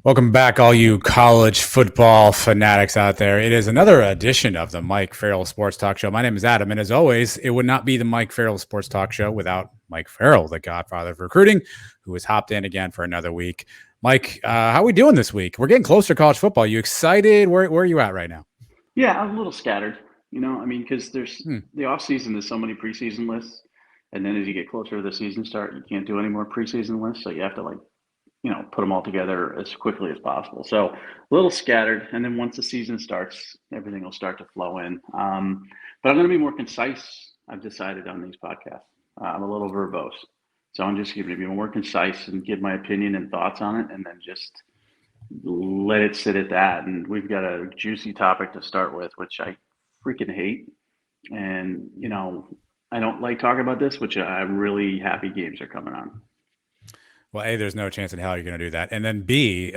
Welcome back, all you college football fanatics out there. It is another edition of the Mike Farrell Sports Talk Show. My name is Adam, and as always, it would not be the Mike Farrell Sports Talk Show without Mike Farrell, the godfather of recruiting, who has hopped in again for another week. Mike, how are we doing this week? We're getting closer to college football. You excited? Where are you at right now? Yeah, I'm a little scattered, because there's Hmm. the off season, there's so many preseason lists, and then as you get closer to the season start, you can't do any more preseason lists, so you have to put them all together as quickly as possible. So a little scattered, and then once the season starts, everything will start to flow in. But I'm going to be more concise. I've decided on these podcasts. I'm a little verbose, so I'm just going to be more concise and give my opinion and thoughts on it, and then just let it sit at that. And we've got a juicy topic to start with, which I freaking hate. And, I don't like talking about this, which I'm really happy games are coming on. Well, A, there's no chance in hell you're going to do that. And then B,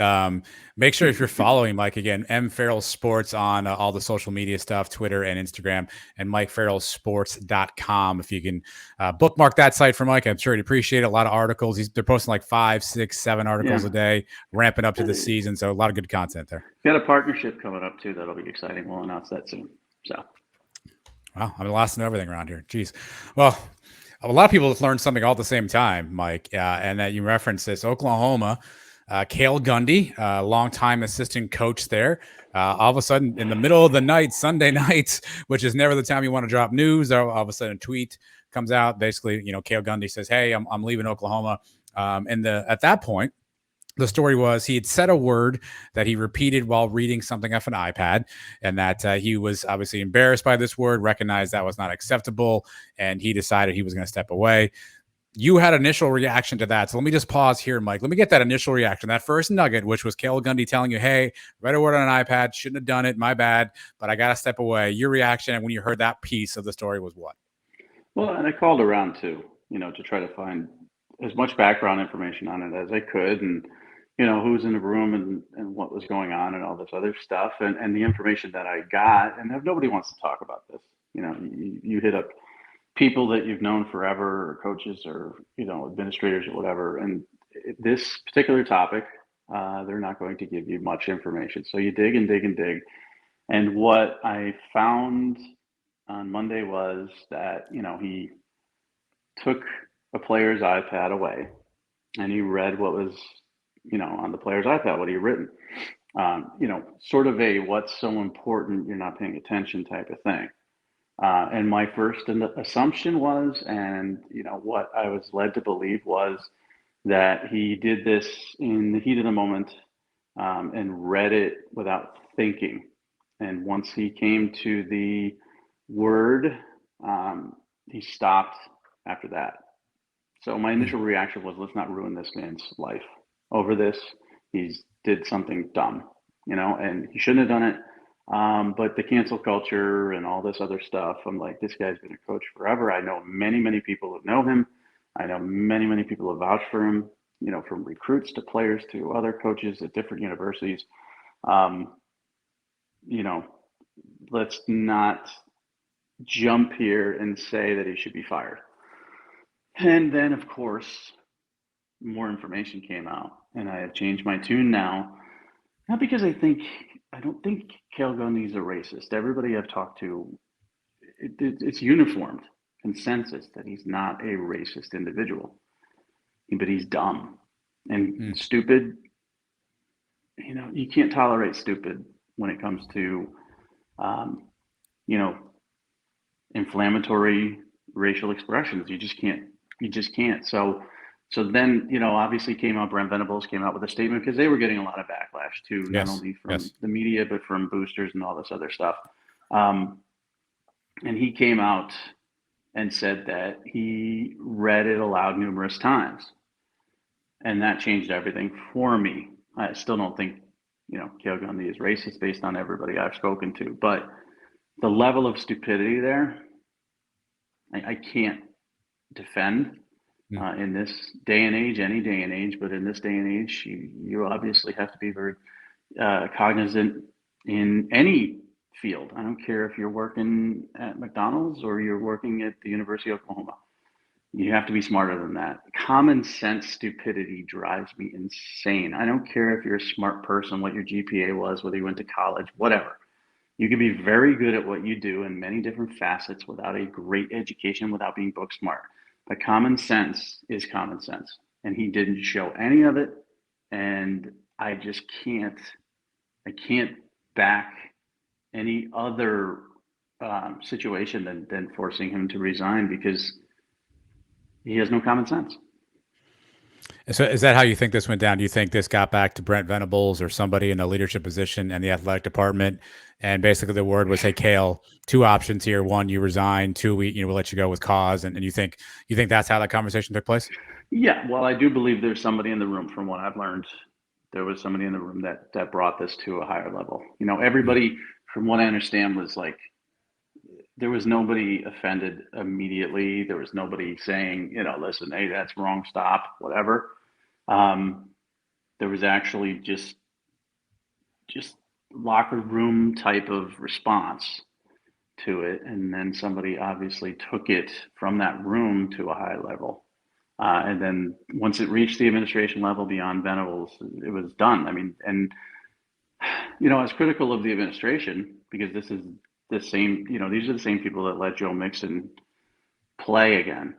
make sure if you're following Mike again, M Farrell Sports on all the social media stuff, Twitter and Instagram, and MikeFarrellSports.com. If you can bookmark that site for Mike, I'm sure he'd appreciate it. A lot of articles. They're posting like 5, 6, 7 articles Yeah. a day, ramping up to the season. So a lot of good content there. Got a partnership coming up too. That'll be exciting. We'll announce that soon. So, Wow, I'm the last to know everything around here. Jeez. Well, a lot of people have learned something all at the same time, Mike, and that you referenced this Oklahoma. Cale Gundy, longtime assistant coach there. All of a sudden, in the middle of the night, Sunday night, which is never the time you want to drop news, all of a sudden a tweet comes out. Basically, Cale Gundy says, "Hey, I'm leaving Oklahoma." And at that point, the story was he had said a word that he repeated while reading something off an iPad, and that he was obviously embarrassed by this word, recognized that was not acceptable, and he decided he was going to step away. You had initial reaction to that. So let me just pause here, Mike. Let me get that initial reaction. That first nugget, which was Cale Gundy telling you, hey, read a word on an iPad, shouldn't have done it, my bad, but I got to step away. Your reaction when you heard that piece of the story was what? well, and I called around too, to try to find as much background information on it as I could, and who was in the room, and what was going on and all this other stuff, and the information that I got. And if nobody wants to talk about this, you hit up people that you've known forever, or coaches, or administrators, or whatever, and this particular topic, they're not going to give you much information. So you dig and dig and dig. And what I found on Monday was that he took a player's iPad away, and he read what was on the player's iPad, what he had written. Sort of a what's so important you're not paying attention type of thing. And my first assumption was, and what I was led to believe was, that he did this in the heat of the moment, and read it without thinking. And once he came to the word, he stopped after that. So my Hmm. initial reaction was, let's not ruin this man's life over this. He's did something dumb, and he shouldn't have done it. But the cancel culture and all this other stuff, I'm like, this guy's been a coach forever. I know many, many people who know him. I know many, many people who vouch for him, from recruits to players to other coaches at different universities. Um, you know, let's not jump here and say that he should be fired. And then, of course, more information came out, and I have changed my tune now. Not because I don't think Cale Gundy's a racist. Everybody I've talked to, it's uniformed consensus that he's not a racist individual, but he's dumb and Hmm. stupid. You can't tolerate stupid when it comes to, um, you know, inflammatory racial expressions. You just can't. You just can't. So then, obviously came out. Brent Venables came out with a statement because they were getting a lot of backlash too, not Yes. only from Yes. the media but from boosters and all this other stuff. Um, and he came out and said that he read it aloud numerous times, and that changed everything for me. I still don't think, Cale Gundy is racist based on everybody I've spoken to, but the level of stupidity there, I can't defend Hmm. in this day and age, any day and age, but in this day and age, you obviously have to be very cognizant in any field. I don't care if you're working at McDonald's or you're working at the University of Oklahoma. You have to be smarter than that. Common sense stupidity drives me insane. I don't care if you're a smart person, what your GPA was, whether you went to college, whatever. You can be very good at what you do in many different facets without a great education, without being book smart. But common sense is common sense. And he didn't show any of it. And I just can't back any other situation than forcing him to resign because he has no common sense. So is that how you think this went down? Do you think this got back to Brent Venables or somebody in a leadership position in the athletic department? And basically the word was, hey, Cale, two options here. One, you resign. Two, we'll let you go with cause. And you think that's how that conversation took place? Yeah, well, I do believe there's somebody in the room. From what I've learned, there was somebody in the room that brought this to a higher level. Everybody, from what I understand, was like, there was nobody offended immediately. There was nobody saying, listen, hey, that's wrong, stop, whatever. There was actually just locker room type of response to it, and then somebody obviously took it from that room to a high level. And then once it reached the administration level beyond Venables, it was done. I mean, and I was critical of the administration because this is the same, these are the same people that let Joe Mixon play again,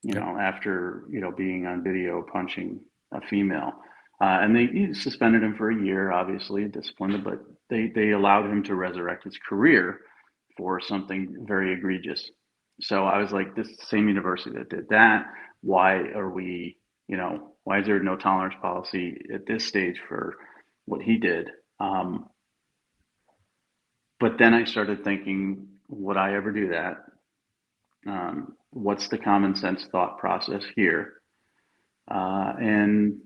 Yep. after, being on video punching a female. And they suspended him for a year, obviously, disciplined him, but they allowed him to resurrect his career for something very egregious. So I was like, this is the same university that did that. Why are we, why is there no tolerance policy at this stage for what he did? But then I started thinking, would I ever do that? What's the common sense thought process here? And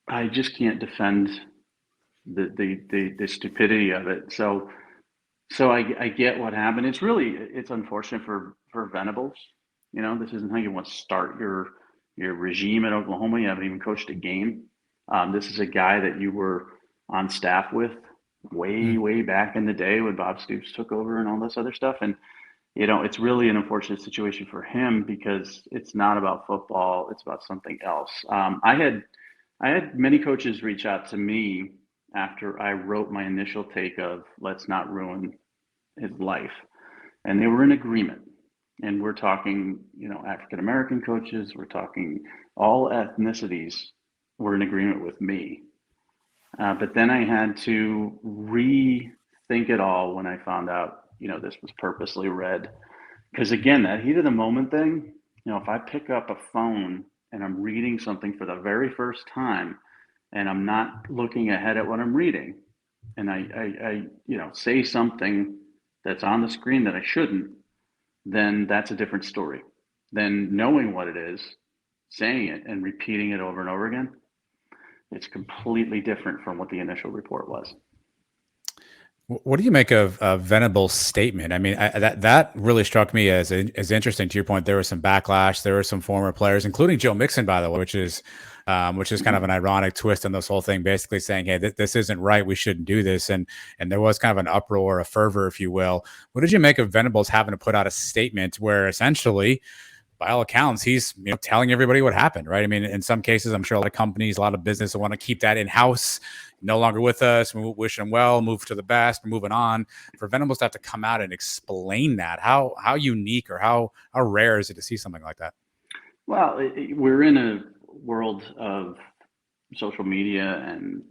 I just can't defend the stupidity of it. So I get what happened. It's unfortunate for Venables. This isn't how you want to start your regime at Oklahoma. You haven't even coached a game. This is a guy that you were on staff with way back in the day when Bob Stoops took over and all this other stuff. And it's really an unfortunate situation for him because it's not about football. It's about something else. I had many coaches reach out to me after I wrote my initial take of let's not ruin his life. And they were in agreement. And we're talking, African American coaches, we're talking all ethnicities were in agreement with me. But then I had to rethink it all when I found out, this was purposely read. Because again, that heat of the moment thing, if I pick up a phone and I'm reading something for the very first time and I'm not looking ahead at what I'm reading, and I say something that's on the screen that I shouldn't, then that's a different story. Then knowing what it is, saying it and repeating it over and over again, it's completely different from what the initial report was. What do you make of Venable's statement? I mean, that really struck me as interesting. To your point, there was some backlash. There were some former players, including Joe Mixon, by the way, which is kind of an ironic twist on this whole thing, basically saying, "Hey, this isn't right. We shouldn't do this." And there was kind of an uproar, a fervor, if you will. What did you make of Venables having to put out a statement where essentially, by all accounts, he's telling everybody what happened, right? I mean, in some cases, I'm sure a lot of companies, a lot of business want to keep that in house. No longer with us. We wish him well. Move to the best. We're moving on. For Venables to have to come out and explain that, how unique or how rare is it to see something like that? Well, we're in a world of social media, and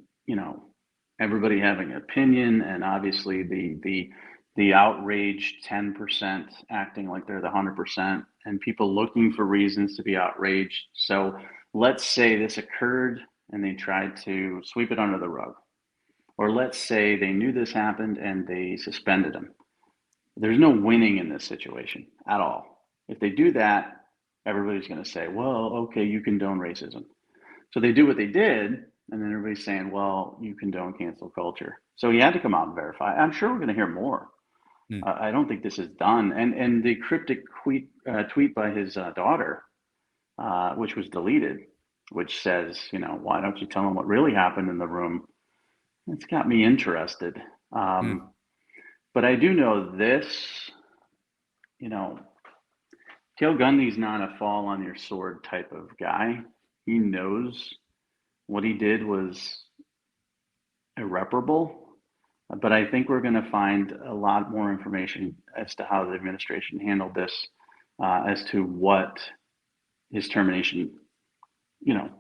everybody having an opinion, and obviously the outraged 10% acting like they're the 100%, and people looking for reasons to be outraged. So let's say this occurred and they tried to sweep it under the rug. Or let's say they knew this happened and they suspended him. There's no winning in this situation at all. If they do that, everybody's going to say, well, okay, you condone racism. So they do what they did, and then everybody's saying, well, you condone cancel culture. So he had to come out and verify. I'm sure we're going to hear more. I don't think this is done. And the cryptic tweet by his daughter, which was deleted, which says, why don't you tell them what really happened in the room? It's got me interested. But I do know this, Cale Gundy's not a fall on your sword type of guy. He knows what he did was irreparable, but I think we're going to find a lot more information as to how the administration handled this, as to what his termination, you know,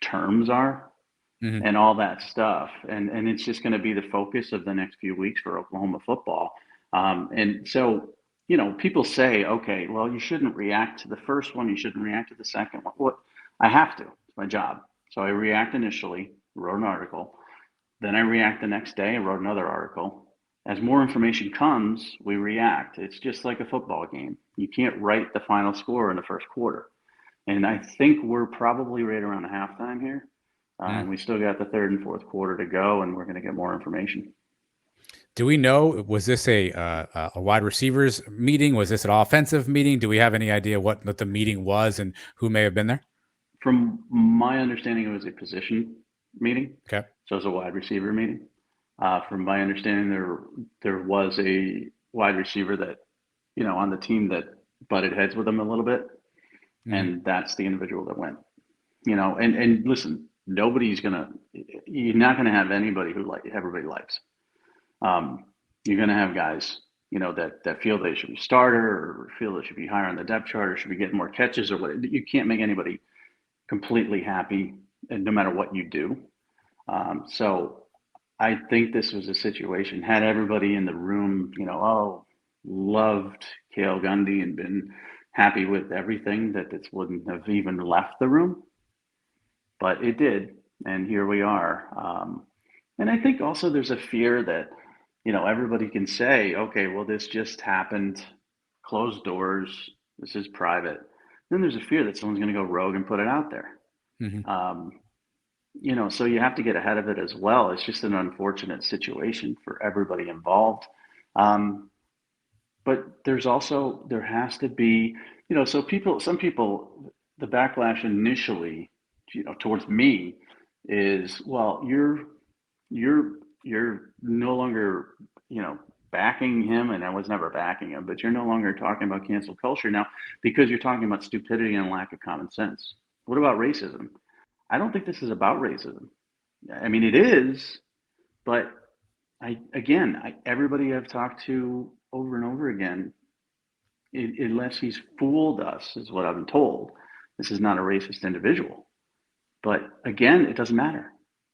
terms are and all that stuff. And it's just going to be the focus of the next few weeks for Oklahoma football. And so, people say, okay, well, you shouldn't react to the first one. You shouldn't react to the second one. What I have to, it's my job. So I react initially, wrote an article. Then I react the next day, I wrote another article. As more information comes, we react. It's just like a football game. You can't write the final score in the first quarter. And I think we're probably right around the halftime here. We still got the third and fourth quarter to go, and we're going to get more information. Do we know, was this a wide receivers meeting? Was this an offensive meeting? Do we have any idea what the meeting was and who may have been there? From my understanding, it was a position meeting. Okay. So it was a wide receiver meeting. From my understanding, there was a wide receiver that, on the team that butted heads with him a little bit. And that's the individual that went, and listen, you're not going to have anybody who everybody likes. You're going to have guys, that feel they should be starter or feel they should be higher on the depth chart or should be getting more catches or what. You can't make anybody completely happy, and no matter what you do. So I think this was a situation, had everybody in the room, loved Cale Gundy and been happy with everything, that this wouldn't have even left the room, but it did. And here we are. And I think also there's a fear that, everybody can say, okay, well, this just happened, closed doors, this is private. Then there's a fear that someone's going to go rogue and put it out there. So you have to get ahead of it as well. It's just an unfortunate situation for everybody involved. But there has to be, some people, the backlash initially, towards me is, well, you're no longer, backing him, and I was never backing him, but you're no longer talking about cancel culture now because you're talking about stupidity and lack of common sense. What about racism? I don't think this is about racism. I mean, it is, but everybody I've talked to over and over again, unless he's fooled us, is what I've been told. This is not a racist individual. But again, it doesn't matter.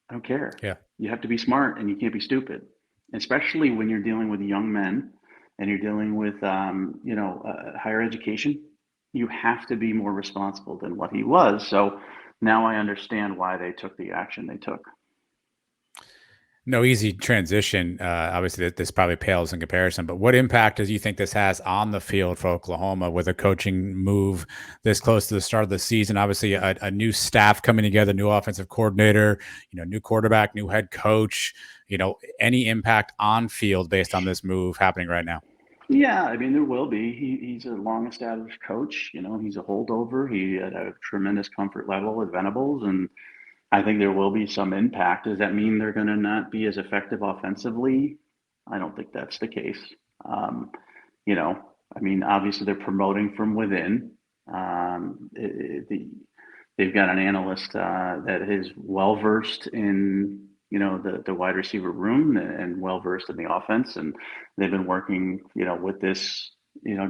I don't care. Yeah. You have to be smart and you can't be stupid, especially when you're dealing with young men and you're dealing with, higher education. You have to be more responsible than what he was. So now I understand why they took the action they took. No easy transition. Obviously, this probably pales in comparison, but what impact do you think this has on the field for Oklahoma with a coaching move this close to the start of the season? Obviously, a new staff coming together, new offensive coordinator, new quarterback, new head coach, any impact on field based on this move happening right now? Yeah, I mean, there will be. He's a long-established coach. He's a holdover. He had a tremendous comfort level at Venables, and I think there will be some impact. Does that mean they're going to not be as effective offensively? I don't think that's the case. Obviously they're promoting from within. They've got an analyst that is well-versed in, the wide receiver room and well-versed in the offense. And they've been working, with this,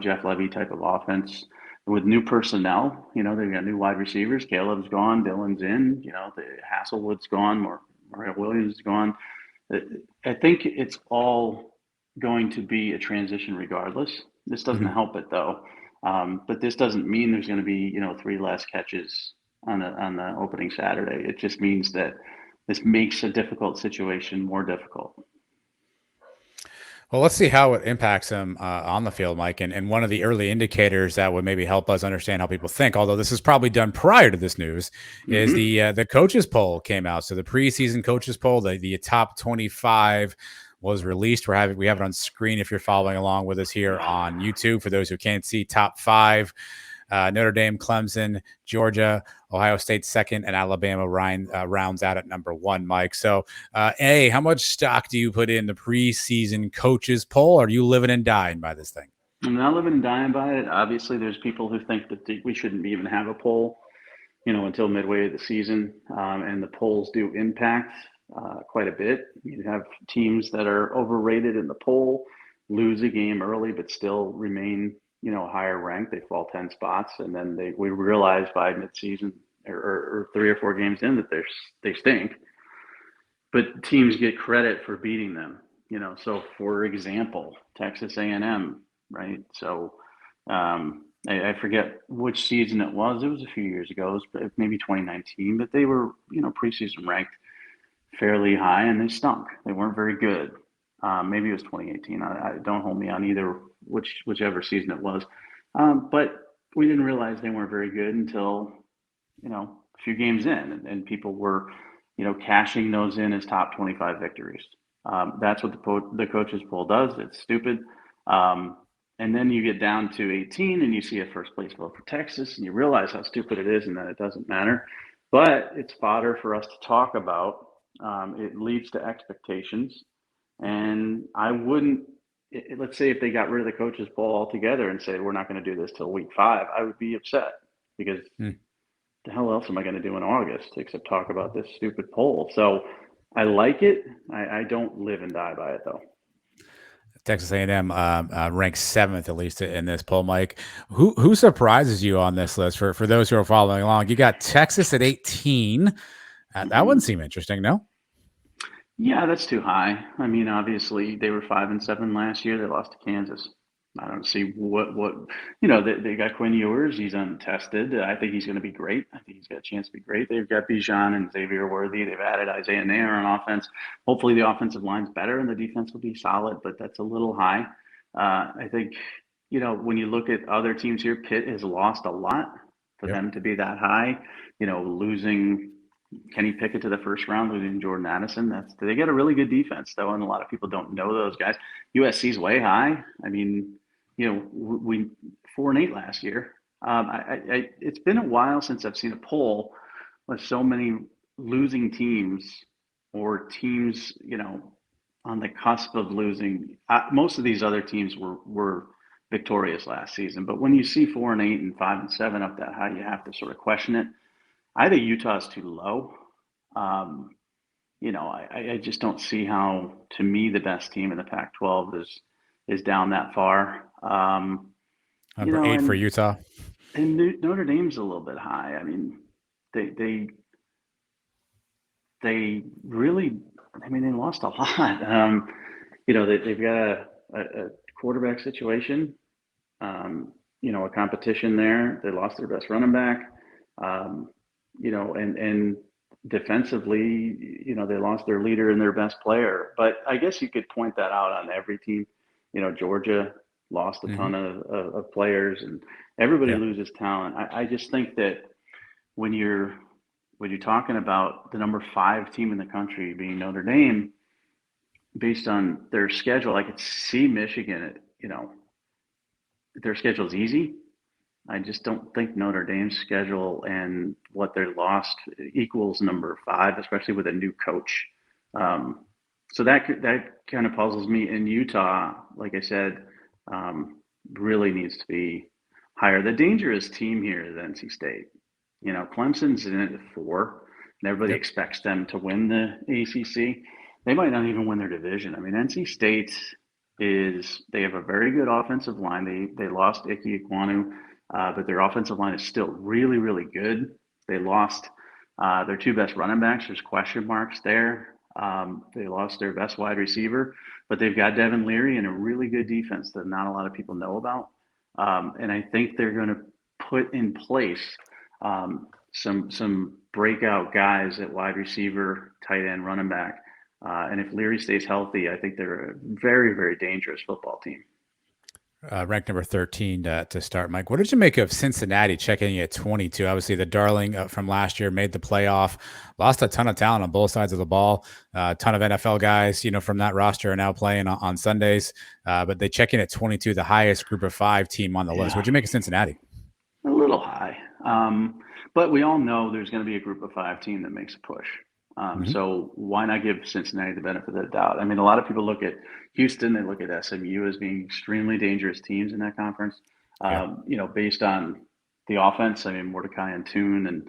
Jeff Levy type of offense with new personnel. They've got new wide receivers. Caleb's gone, Dylan's in, the Hasselwood's gone, Mario Williams is gone. I think it's all going to be a transition regardless. This doesn't help it though. But this doesn't mean there's going to be, 3 less catches on the opening Saturday. It just means that this makes a difficult situation more difficult. Well, let's see how it impacts them on the field, Mike. And one of the early indicators that would maybe help us understand how people think, although this is probably done prior to this news, is the coaches poll came out. So the preseason coaches poll, the top 25 was released. We have it on screen if you're following along with us here on YouTube. For those who can't see, top 5. Notre Dame, Clemson, Georgia, Ohio State second, and Alabama rounds out at number 1, Mike. So, how much stock do you put in the preseason coaches poll? Or are you living and dying by this thing? I'm not living and dying by it. Obviously, there's people who think that we shouldn't even have a poll, until midway of the season, and the polls do impact quite a bit. You have teams that are overrated in the poll, lose a game early, but still remain, higher ranked. They fall 10 spots, and then we realize by midseason or 3 or 4 games in that they stink. But teams get credit for beating them. So for example, Texas A&M, right? So I forget which season it was. It was a few years ago. It was maybe 2019, but they were, preseason ranked fairly high, and they stunk. They weren't very good. Maybe it was 2018. I don't hold me on either whichever season it was. But we didn't realize they weren't very good until, a few games in, and people were, cashing those in as top 25 victories. That's what the coaches poll does. It's stupid. And then you get down to 18 and you see a first place vote for Texas, and you realize how stupid it is and that it doesn't matter. But it's fodder for us to talk about. It leads to expectations. And I wouldn't, let's say if they got rid of the coaches poll altogether and said, we're not going to do this till week 5, I would be upset because the hell else am I going to do in August except talk about this stupid poll? So I like it. I don't live and die by it, though. Texas A&M ranks 7th, at least in this poll, Mike. Who surprises you on this list for those who are following along? You got Texas at 18. That wouldn't seem interesting, no? Yeah, that's too high. I mean, obviously they were 5-7 last year. They lost to Kansas. I don't see what they got Quinn Ewers. He's untested. I think he's going to be great. I think he's got a chance to be great. They've got Bijan and Xavier Worthy. They've added Isaiah Nair on offense. Hopefully the offensive line's better and the defense will be solid, but that's a little high. I think, when you look at other teams here, Pitt has lost a lot for them to be that high. Losing Kenny Pickett to the first round, losing Jordan Addison. They got a really good defense though, and a lot of people don't know those guys. USC's way high. I mean, we 4-8 last year. It's been a while since I've seen a poll with so many losing teams or teams, on the cusp of losing. Most of these other teams were victorious last season, but when you see 4-8 and 5-7 up that high, you have to sort of question it. I think Utah's too low. I just don't see how, to me, the best team in the Pac-12 is down that far. Number 8 for Utah. And Notre Dame's a little bit high. I mean, they really, they lost a lot. They've got a quarterback situation, a competition there. They lost their best running back, and defensively, they lost their leader and their best player. But I guess you could point that out on every team. Georgia lost a ton of players, and everybody loses talent. I just think that when you're talking about the number 5 team in the country being Notre Dame, based on their schedule, I could see Michigan. Their schedule is easy. I just don't think Notre Dame's schedule and what they lost equals number 5, especially with a new coach. So that kind of puzzles me. In Utah, like I said, really needs to be higher. The dangerous team here is NC State. Clemson's in it at 4, and everybody expects them to win the ACC. They might not even win their division. I mean, NC State they have a very good offensive line. They lost Ike Ekwonu, but their offensive line is still really, really good. They lost their 2 best running backs. There's question marks there. They lost their best wide receiver, but they've got Devin Leary and a really good defense that not a lot of people know about. And I think they're going to put in place some breakout guys at wide receiver, tight end, running back. And if Leary stays healthy, I think they're a very, very dangerous football team. Ranked number 13 to start, Mike. What did you make of Cincinnati checking at 22? Obviously, the darling from last year made the playoff, lost a ton of talent on both sides of the ball. A ton of NFL guys, from that roster are now playing on Sundays. But they check in at 22, the highest group of 5 team on the list. What did you make of Cincinnati? A little high. But we all know there's going to be a group of 5 team that makes a push. So why not give Cincinnati the benefit of the doubt? I mean, a lot of people look at Houston, they look at SMU as being extremely dangerous teams in that conference. Yeah. Based on the offense, I mean, Mordecai and Tune and,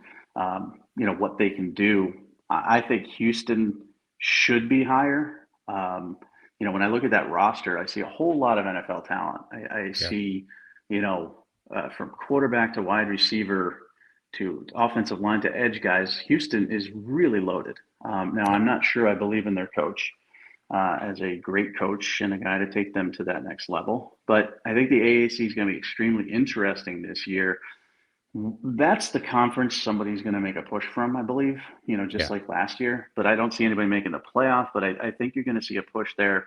what they can do. I think Houston should be higher. When I look at that roster, I see a whole lot of NFL talent. I see, from quarterback to wide receiver to offensive line to edge guys, Houston is really loaded. Now, I'm not sure I believe in their coach as a great coach and a guy to take them to that next level. But I think the AAC is going to be extremely interesting this year. That's the conference somebody's going to make a push from, I believe, like last year. But I don't see anybody making the playoff. But I think you're going to see a push there.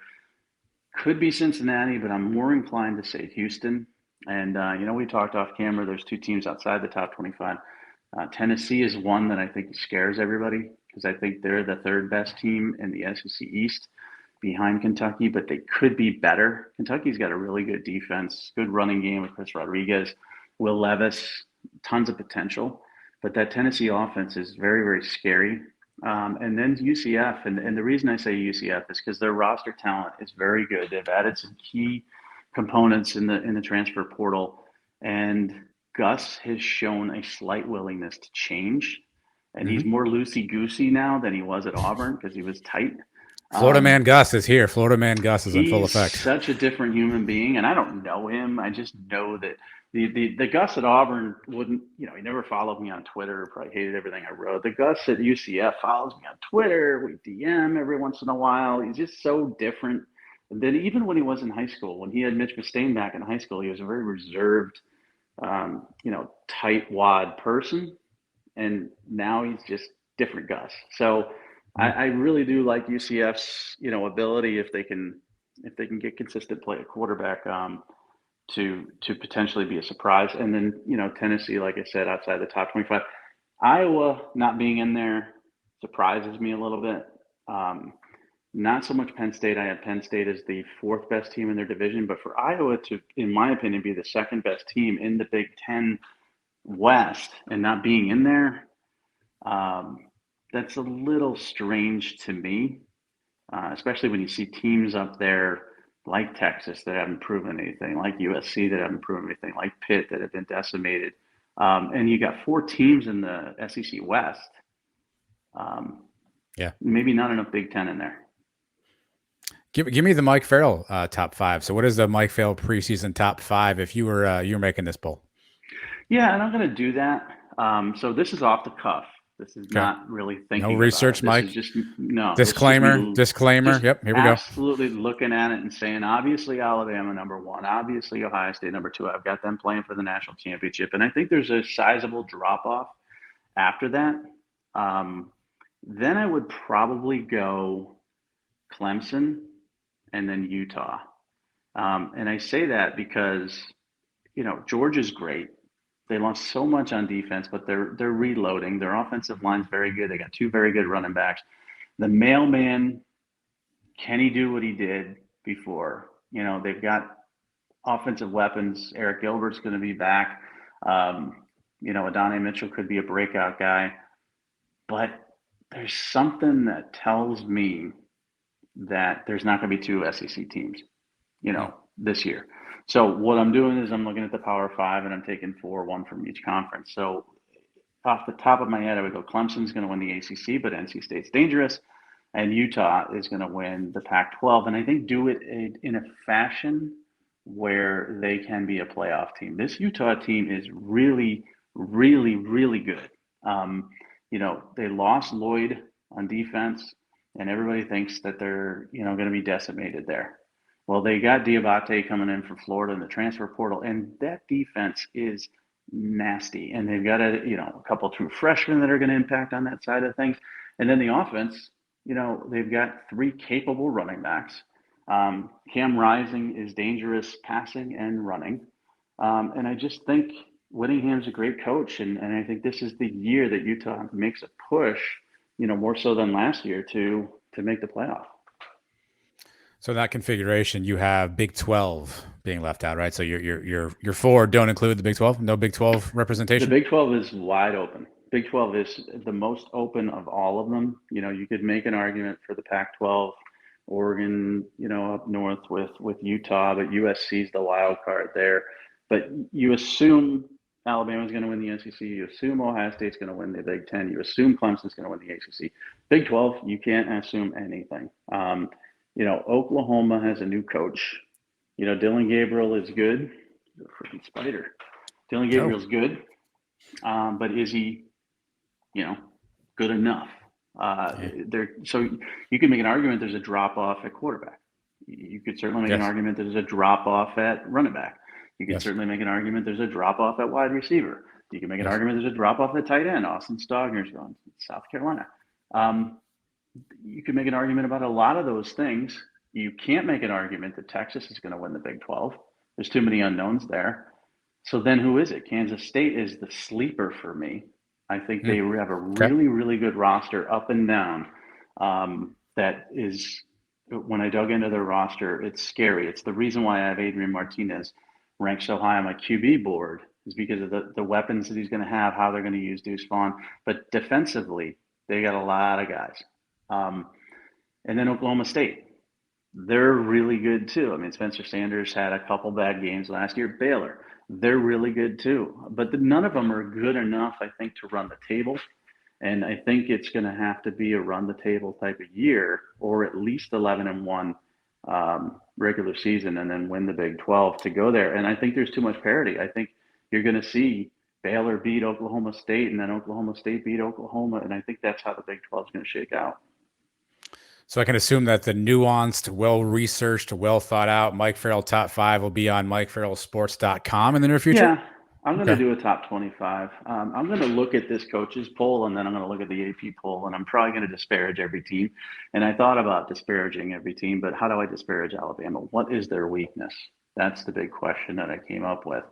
Could be Cincinnati, but I'm more inclined to say Houston. And, we talked off camera. There's two teams outside the top 25. Tennessee is one that I think scares everybody because I think they're the third best team in the SEC East behind Kentucky, but they could be better. Kentucky's got a really good defense, good running game with Chris Rodriguez, Will Levis, tons of potential. But that Tennessee offense is very, very scary. And then UCF, and the reason I say UCF is because their roster talent is very good. They've added some key components in the transfer portal, and Gus has shown a slight willingness to change, and he's more loosey-goosey now than he was at Auburn because he was tight. Florida man Gus is here. Florida man Gus is in full effect. He's such a different human being, and I don't know him. I just know that the Gus at Auburn wouldn't, he never followed me on Twitter, probably hated everything I wrote. The Gus at UCF follows me on Twitter. We DM every once in a while. He's just so different. And then even when he was in high school, when he had Mitch Mustaine back in high school, he was a very reserved, tight wad person. And now he's just different Gus. So I really do like UCF's, ability if they can get consistent play at quarterback to potentially be a surprise. And then, Tennessee, like I said, outside the top 25. Iowa not being in there surprises me a little bit. Not so much Penn State. I had Penn State as the fourth best team in their division, but for Iowa to, in my opinion, be the second best team in the Big Ten West and not being in there, that's a little strange to me, especially when you see teams up there like Texas that haven't proven anything, like USC that haven't proven anything, like Pitt that have been decimated. And you got four teams in the SEC West. Maybe not enough Big Ten in there. Give me the Mike Farrell top five. So what is the Mike Farrell preseason top five if you were making this poll? Yeah, and I'm going to do that. So this is off the cuff. This is not really thinking. No research, Mike. This is just no disclaimer. Disclaimer. Yep. Here we go. Absolutely looking at it and saying, obviously Alabama number one, obviously Ohio State number two. I've got them playing for the national championship, and I think there's a sizable drop off after that. Then I would probably go Clemson and then Utah. And I say that because, Georgia's great. They lost so much on defense, but they're reloading. Their offensive line's very good. They got two very good running backs. The mailman, can he do what he did before? They've got offensive weapons. Eric Gilbert's going to be back. Adonai Mitchell could be a breakout guy. But there's something that tells me that there's not going to be two SEC teams, this year. So what I'm doing is I'm looking at the Power Five and I'm taking one from each conference. So off the top of my head, I would go Clemson's going to win the ACC, but NC State's dangerous. And Utah is going to win the Pac-12. And I think do it in a fashion where they can be a playoff team. This Utah team is really, really, really good. They lost Lloyd on defense, and everybody thinks that they're, going to be decimated there. Well, they got Diabate coming in from Florida in the transfer portal, and that defense is nasty. And they've got a couple true freshmen that are going to impact on that side of things. And then the offense, they've got three capable running backs. Cam Rising is dangerous passing and running. And I just think Whittingham's a great coach, and I think this is the year that Utah makes a push, more so than last year to make the playoff. So in that configuration, you have Big 12 being left out, right? So your four don't include the Big 12. No Big 12 representation. The Big 12 is wide open. Big 12 is the most open of all of them. You could make an argument for the Pac-12, Oregon, up north with Utah, but USC is the wild card there. But you assume Alabama's going to win the SEC. You assume Ohio State's going to win the Big Ten. You assume Clemson's going to win the ACC. Big 12, you can't assume anything. Oklahoma has a new coach. Dylan Gabriel is good. He's a freaking spider. Dylan Gabriel's good, but is he, good enough? So you can make an argument there's a drop off at quarterback. You could certainly make an argument there's a drop off at running back. You can certainly make an argument there's a drop off at wide receiver. You can make an argument there's a drop off at tight end. Austin Stogner's going to South Carolina. You can make an argument about a lot of those things. You can't make an argument that Texas is going to win the Big 12. There's too many unknowns there. So then who is it? Kansas State is the sleeper for me. I think they have a really, really good roster up and down. That is, when I dug into their roster, it's scary. It's the reason why I have Adrian Martinez ranked so high on my QB board, is because of the weapons that he's going to have, how they're going to use Deuce Vaughn. But defensively, they got a lot of guys. And then Oklahoma State, they're really good too. I mean, Spencer Sanders had a couple bad games last year. Baylor, they're really good too. But none of them are good enough, I think, to run the table. And I think it's going to have to be a run the table type of year, or at least 11-1 regular season, and then win the Big 12 to go there. And I think there's too much parity. I think you're going to see Baylor beat Oklahoma State, and then Oklahoma State beat Oklahoma. And I think that's how the Big 12 is going to shake out. So I can assume that the nuanced, well-researched, well-thought-out Mike Farrell Top 5 will be on MikeFarrellSports.com in the near future? Yeah, I'm going to do a top 25. I'm going to look at this coaches poll, and then I'm going to look at the AP poll, and I'm probably going to disparage every team. And I thought about disparaging every team, but how do I disparage Alabama? What is their weakness? That's the big question that I came up with.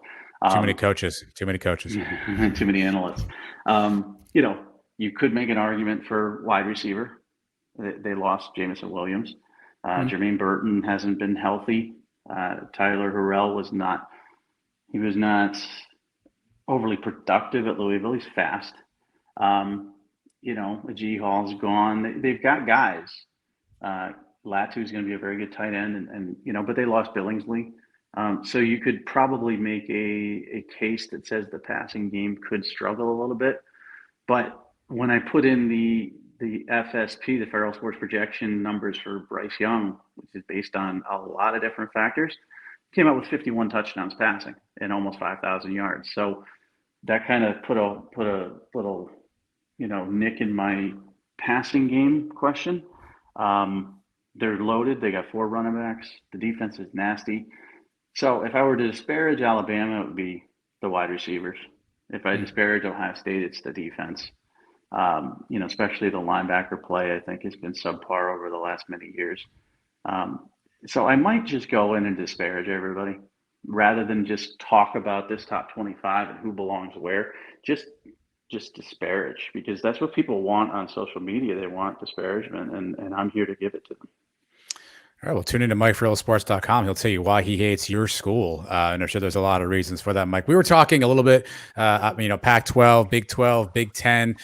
Too many coaches. Too many analysts. You could make an argument for wide receiver. They lost Jamison Williams. Jermaine Burton hasn't been healthy. Tyler Harrell was not overly productive at Louisville. He's fast. G Hall's gone. They've got guys. Latu's going to be a very good tight end, but they lost Billingsley. So you could probably make a case that says the passing game could struggle a little bit. But when I put in the FSP, the Farrell Sports projection numbers for Bryce Young, which is based on a lot of different factors, came out with 51 touchdowns passing and almost 5,000 yards. So that kind of put a little, nick in my passing game question. They're loaded. They got 4 running backs. The defense is nasty. So if I were to disparage Alabama, it would be the wide receivers. If I disparage Ohio State, it's the defense. Especially the linebacker play, I think, has been subpar over the last many years. So I might just go in and disparage everybody rather than just talk about this top 25 and who belongs where. Just disparage, because that's what people want on social media. They want disparagement, and I'm here to give it to them. All right, well, tune into MikeFarrellSports.com. He'll tell you why he hates your school. And I'm sure there's a lot of reasons for that, Mike. We were talking a little bit, Pac-12, Big 12, Big 10.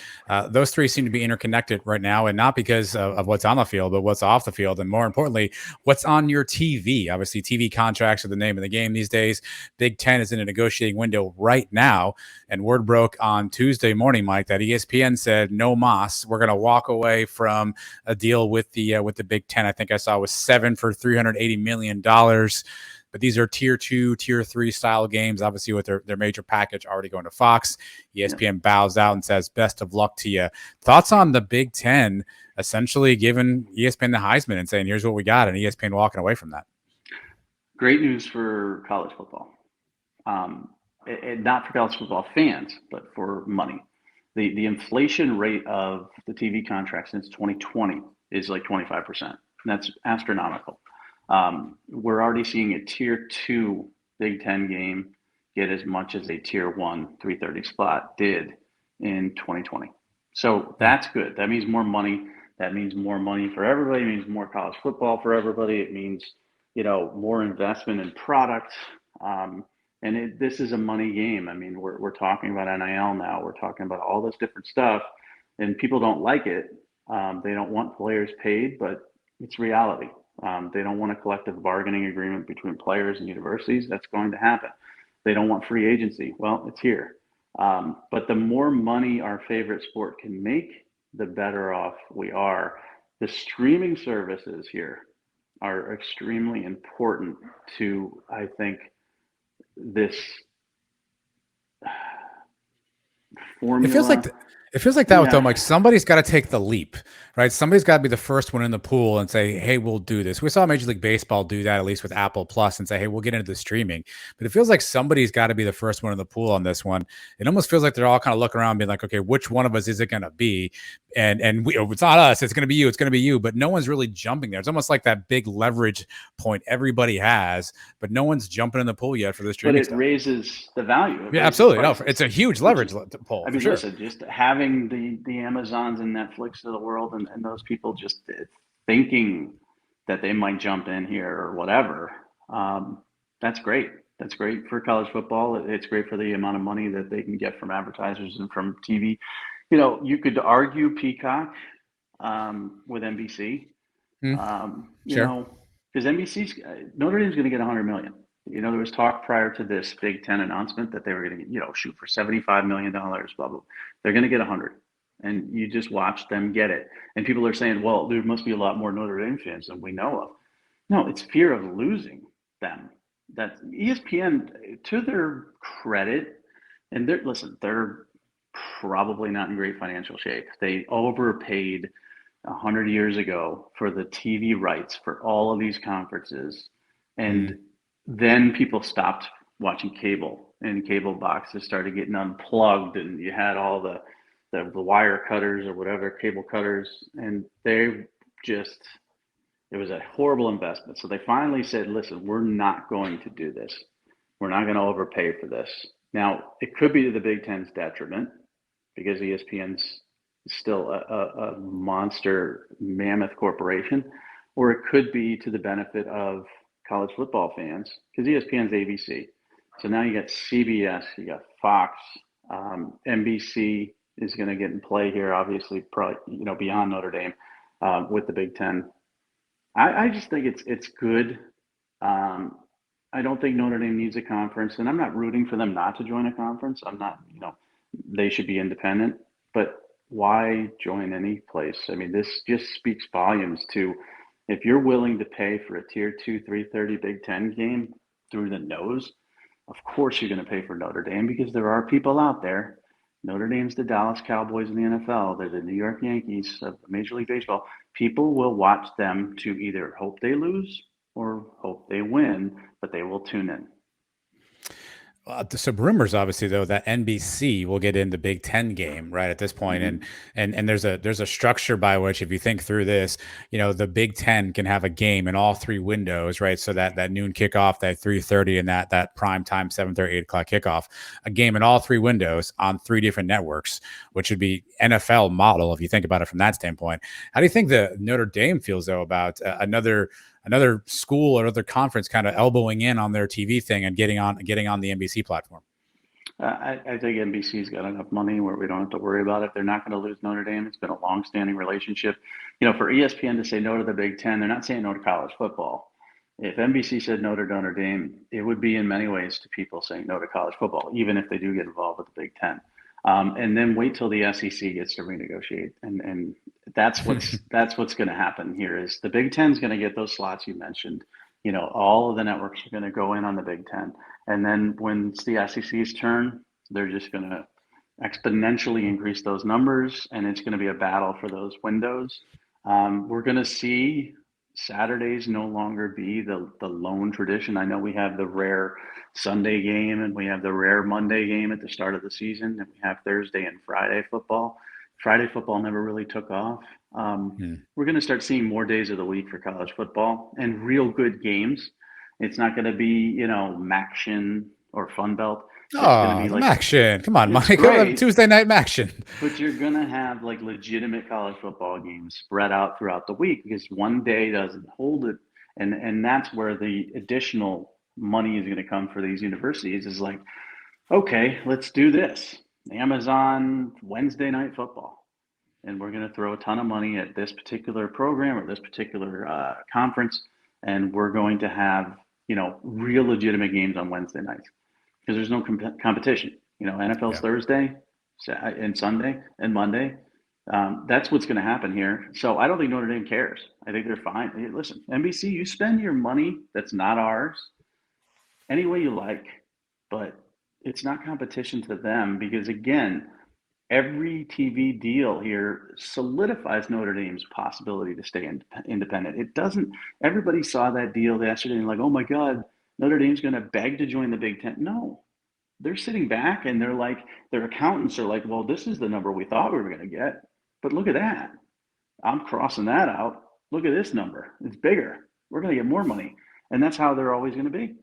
Those three seem to be interconnected right now, and not because of what's on the field, but what's off the field. And more importantly, what's on your TV. Obviously, TV contracts are the name of the game these days. Big 10 is in a negotiating window right now. And word broke on Tuesday morning, Mike, that ESPN said, no mas. We're going to walk away from a deal with the Big 10. I think I saw was 7 for $380 million. But these are tier 2, tier 3 style games, obviously with their major package already going to Fox. ESPN bows out and says, best of luck to you. Thoughts on the Big 10 essentially giving ESPN the Heisman and saying, here's what we got, and ESPN walking away from that? Great news for college football. Not for college football fans, but for money. The inflation rate of the TV contract since 2020 is like 25%. That's astronomical. We're already seeing a tier 2 Big 10 game get as much as a tier 1 330 spot did in 2020. So that's good. That means more money. That means more money for everybody. It means more college football for everybody. It means, more investment in product. And And this is a money game. I mean, we're talking about NIL now. We're talking about all this different stuff, and people don't like it. They don't want players paid, but it's reality. They don't want a collective bargaining agreement between players and universities. That's going to happen. They don't want free agency. Well, it's here. But the more money our favorite sport can make, the better off we are. The streaming services here are extremely important to, I think, this formula. It feels like that with them. Like somebody's got to take the leap, right? Somebody's got to be the first one in the pool and say, "Hey, we'll do this." We saw Major League Baseball do that, at least with Apple Plus, and say, "Hey, we'll get into the streaming." But it feels like somebody's got to be the first one in the pool on this one. It almost feels like they're all kind of looking around, being like, "Okay, which one of us is it going to be?" And we, it's not us. It's going to be you. It's going to be you. But no one's really jumping there. It's almost like that big leverage point everybody has, but no one's jumping in the pool yet for the streaming. But it raises the value. Yeah, absolutely. No, it's a huge leverage pull. I mean, sure. Listen, just having the Amazons and Netflix of the world and those people just thinking that they might jump in here or whatever, that's great. That's great for college football. It's great for the amount of money that they can get from advertisers and from TV. You know, you could argue Peacock with NBC. You know, because NBC's Notre Dame's going to get $100 million. You know, there was talk prior to this Big Ten announcement that they were going to, shoot for $75 million, blah, blah. They're going to get 100. And you just watch them get it. And people are saying, well, there must be a lot more Notre Dame fans than we know of. No, it's fear of losing them. That ESPN, to their credit, and they're probably not in great financial shape. They overpaid 100 years ago for the TV rights for all of these conferences. And then people stopped watching cable, and cable boxes started getting unplugged, and you had all the wire cutters or whatever, cable cutters, and it was a horrible investment. So they finally said, listen, we're not going to do this. We're not going to overpay for this. Now, it could be to the Big Ten's detriment because ESPN's still a monster mammoth corporation, or it could be to the benefit of college football fans because ESPN's ABC. So now you got CBS, you got Fox, NBC is going to get in play here, obviously, probably, beyond Notre Dame with the Big Ten. I just think it's good. I don't think Notre Dame needs a conference, and I'm not rooting for them not to join a conference. I'm not, they should be independent, but why join any place? I mean, this just speaks volumes to if you're willing to pay for a tier 2, 330 Big Ten game through the nose, of course you're going to pay for Notre Dame because there are people out there. Notre Dame's the Dallas Cowboys in the NFL. They're the New York Yankees of Major League Baseball. People will watch them to either hope they lose or hope they win, but they will tune in. Some rumors, obviously, though, that NBC will get in the Big Ten game right at this point. And there's a structure by which, if you think through this, the Big Ten can have a game in all three windows, right? So that noon kickoff, that 3:30, and that prime time 7:30, 8 o'clock kickoff, a game in all three windows on three different networks, which would be NFL model if you think about it from that standpoint. How do you think the Notre Dame feels though about another school or other conference kind of elbowing in on their TV thing and getting on the NBC platform? I think NBC's got enough money where we don't have to worry about it. They're not going to lose Notre Dame. It's been a long-standing relationship. For ESPN to say no to the Big Ten, they're not saying no to college football. If NBC said no to Notre Dame, it would be in many ways to people saying no to college football, even if they do get involved with the Big Ten. And then wait till the SEC gets to renegotiate, and that's what's going to happen here. Is the Big Ten is going to get those slots you mentioned. All of the networks are going to go in on the Big Ten, and then when it's the SEC's turn, they're just going to exponentially increase those numbers, and it's going to be a battle for those windows. We're going to see Saturdays no longer be the lone tradition. I know we have the rare Sunday game and we have the rare Monday game at the start of the season, and we have Thursday and Friday football. Friday football never really took off. We're going to start seeing more days of the week for college football and real good games. It's not going to be, Maction or Fun Belt. Maction. Come on, Mike. Tuesday night Maction. But you're going to have legitimate college football games spread out throughout the week because one day doesn't hold it. And that's where the additional money is going to come for these universities is like, okay, let's do this. Amazon Wednesday Night Football. And we're going to throw a ton of money at this particular program or this particular conference. And we're going to have, real legitimate games on Wednesday nights because there's no competition. NFL's Thursday and Sunday and Monday. That's what's going to happen here. So I don't think Notre Dame cares. I think they're fine. Hey, listen, NBC, you spend your money that's not ours any way you like, but it's not competition to them because, again, every TV deal here solidifies Notre Dame's possibility to stay independent. It doesn't. Everybody saw that deal yesterday and like, oh my God, Notre Dame's going to beg to join the Big Ten. No, they're sitting back and they're like, their accountants are like, well, this is the number we thought we were going to get, but look at that. I'm crossing that out. Look at this number. It's bigger. We're going to get more money, and that's how they're always going to be.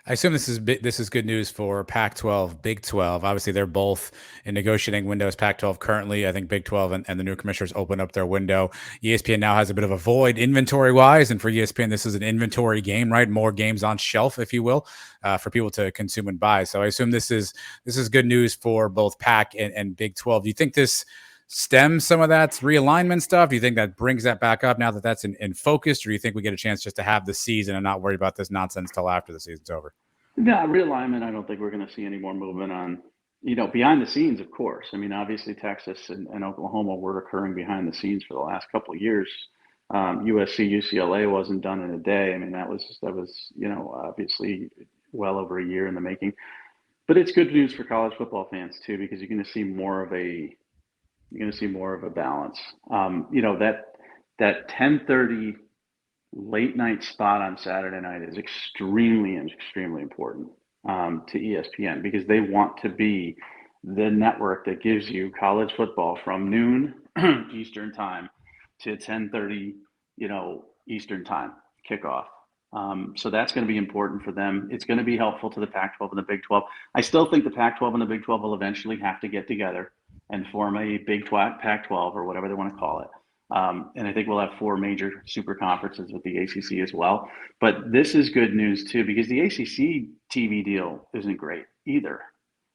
I assume this is good news for Pac-12, Big 12. Obviously, they're both in negotiating windows. Pac-12 currently, I think Big 12 and the new commissioners open up their window. ESPN now has a bit of a void inventory-wise, and for ESPN, this is an inventory game, right? More games on shelf, if you will, for people to consume and buy. So I assume this is good news for both Pac and Big 12. Do you think this stems some of that realignment stuff? Do you think that brings that back up now that that's in focus, or do you think we get a chance just to have the season and not worry about this nonsense till after the season's over? No, realignment, I don't think we're going to see any more movement on, behind the scenes, of course. I mean, obviously Texas and Oklahoma were occurring behind the scenes for the last couple of years. USC, UCLA wasn't done in a day. I mean, that was, obviously well over a year in the making. But it's good news for college football fans too, because you're going to see more of a balance. That 10:30 late night spot on Saturday night is extremely important to ESPN because they want to be the network that gives you college football from noon Eastern time to 10:30, Eastern time kickoff. So that's going to be important for them. It's going to be helpful to the Pac-12 and the Big 12. I still think the Pac-12 and the Big 12 will eventually have to get together and form a Big Pac-12 or whatever they want to call it. And I think we'll have 4 major super conferences with the ACC as well. But this is good news too, because the ACC TV deal isn't great either.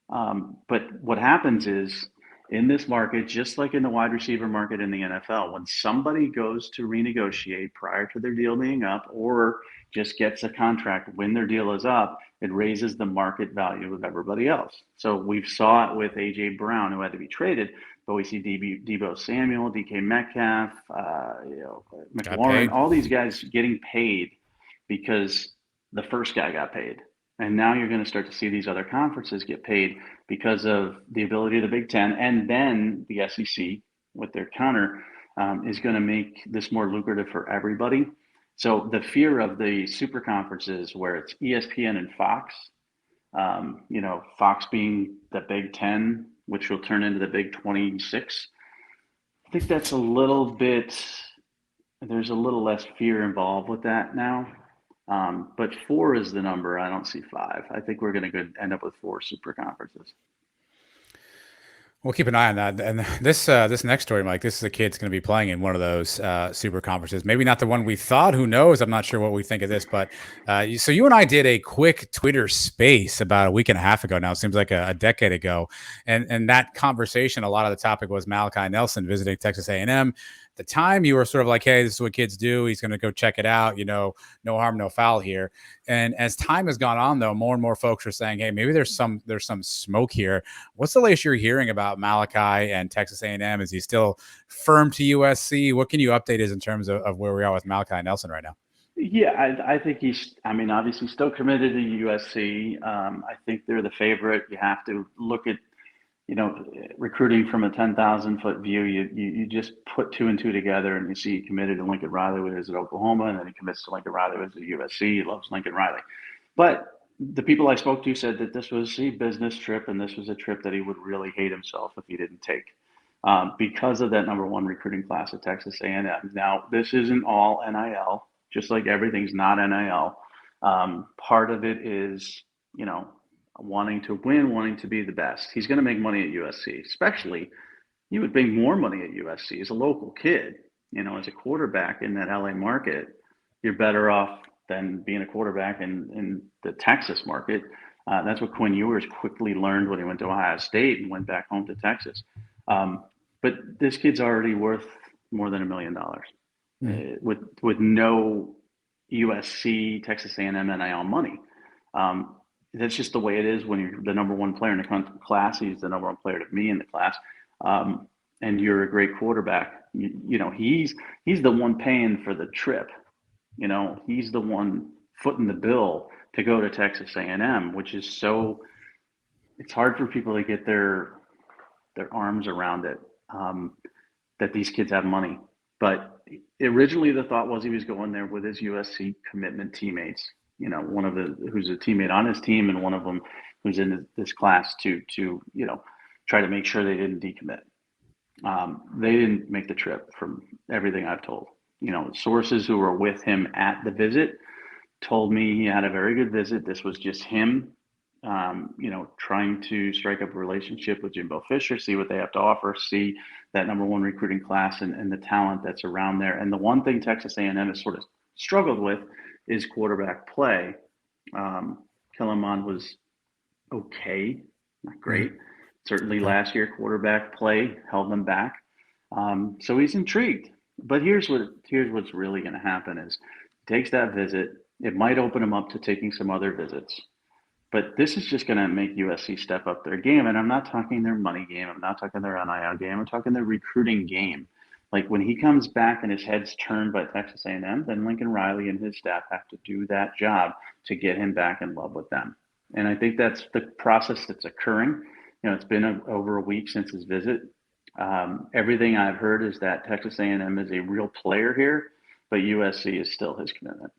But what happens is in this market, just like in the wide receiver market in the NFL, when somebody goes to renegotiate prior to their deal being up or just gets a contract when their deal is up, it raises the market value of everybody else. So we've saw it with A.J. Brown, who had to be traded, but we see Debo Samuel, DK Metcalf, McLaurin, all these guys getting paid because the first guy got paid. And now you're going to start to see these other conferences get paid because of the ability of the Big Ten. And then the SEC, with their counter, is going to make this more lucrative for everybody. So the fear of the super conferences where it's ESPN and Fox, Fox being the Big 10, which will turn into the Big 26. I think that's there's a little less fear involved with that now. But 4 is the number. I don't see 5. I think we're going to end up with 4 super conferences. We'll keep an eye on that. And this next story, Mike, this is a kid that's going to be playing in one of those super conferences. Maybe not the one we thought. Who knows? I'm not sure what we think of this. But so you and I did a quick Twitter space about a week and a half ago now. It seems like a decade ago. And that conversation, a lot of the topic was Malachi Nelson visiting Texas A&M. At the time, you were sort of like, hey, this is what kids do. He's going to go check it out. No harm, no foul here. And as time has gone on, though, more and more folks are saying, hey, maybe there's some smoke here. What's the latest you're hearing about Malachi and Texas A&M? Is he still firm to USC? What can you update us in terms of where we are with Malachi Nelson right now? Yeah, I think he's, obviously still committed to USC. I think they're the favorite. You have to look at, recruiting from a 10,000-foot view. You just put 2 and 2 together and you see he committed to Lincoln Riley when he was at Oklahoma, and then he commits to Lincoln Riley when he was at USC. He loves Lincoln Riley. But the people I spoke to said that this was a business trip, and this was a trip that he would really hate himself if he didn't take because of that number 1 recruiting class at Texas A&M. Now, this isn't all NIL, just like everything's not NIL. Part of it is, wanting to win, wanting to be the best. He's going to make money at USC, especially you would make more money at USC as a local kid, as a quarterback in that LA market. You're better off than being a quarterback in the Texas market. That's what Quinn Ewers quickly learned when he went to Ohio State and went back home to Texas. But this kid's already worth more than $1 million with no USC, Texas A&M NIL money. That's just the way it is when you're the number one player in the class. He's the number one player to me in the class, and you're a great quarterback. You know, he's the one paying for the trip. You know, he's the one footing the bill to go to Texas A&M, which is so. It's hard for people to get their arms around it. That these kids have money, but originally the thought was he was going there with his USC commitment teammates. You know, one of who's a teammate on his team, and one of them who's in this class to try to make sure they didn't decommit. They didn't make the trip, from everything I've told. You know, sources who were with him at the visit told me he had a very good visit. This was just him, trying to strike up a relationship with Jimbo Fisher, see what they have to offer, see that number one recruiting class and the talent that's around there. And the one thing Texas A&M has sort of struggled with is quarterback play. Kellen Mond was okay, not great. Certainly last year, quarterback play held them back. So he's intrigued. But here's what's really going to happen is he takes that visit. It might open him up to taking some other visits. But this is just going to make USC step up their game. And I'm not talking their money game. I'm not talking their NIL game. I'm talking their recruiting game. Like when he comes back and his head's turned by Texas A&M, then Lincoln Riley and his staff have to do that job to get him back in love with them. And I think that's the process that's occurring. You know, it's been over a week since his visit. Everything I've heard is that Texas A&M is a real player here, but USC is still his commitment.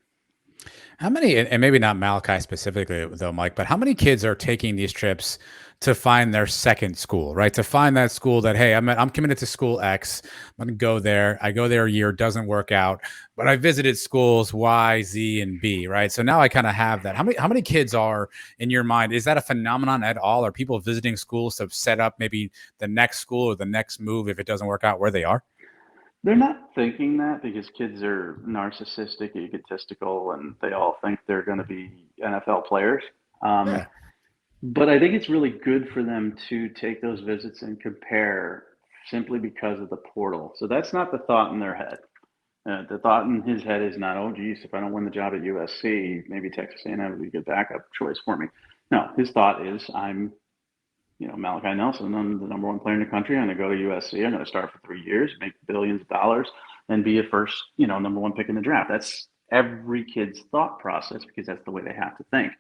How many, and maybe not Malachi specifically though, Mike, but how many kids are taking these trips to find their second school, right? To find that school that, hey, I'm committed to school X. I'm going to go there. I go there a year, doesn't work out, but I visited schools Y, Z, and B, right? So now I kind of have that. How many kids are in your mind? Is that a phenomenon at all? Are people visiting schools to set up maybe the next school or the next move if it doesn't work out where they are? They're not thinking that because kids are narcissistic, egotistical, and they all think they're going to be NFL players. Yeah. But I think it's really good for them to take those visits and compare simply because of the portal. So that's not the thought in their head. The thought in his head is not, oh, geez, if I don't win the job at USC, maybe Texas A&M would be a good backup choice for me. No, his thought is I'm Malachi Nelson, I'm the number one player in the country. I'm going to go to USC. I'm going to start for 3 years, make billions of dollars, and be a first, number one pick in the draft. That's every kid's thought process because that's the way they have to think.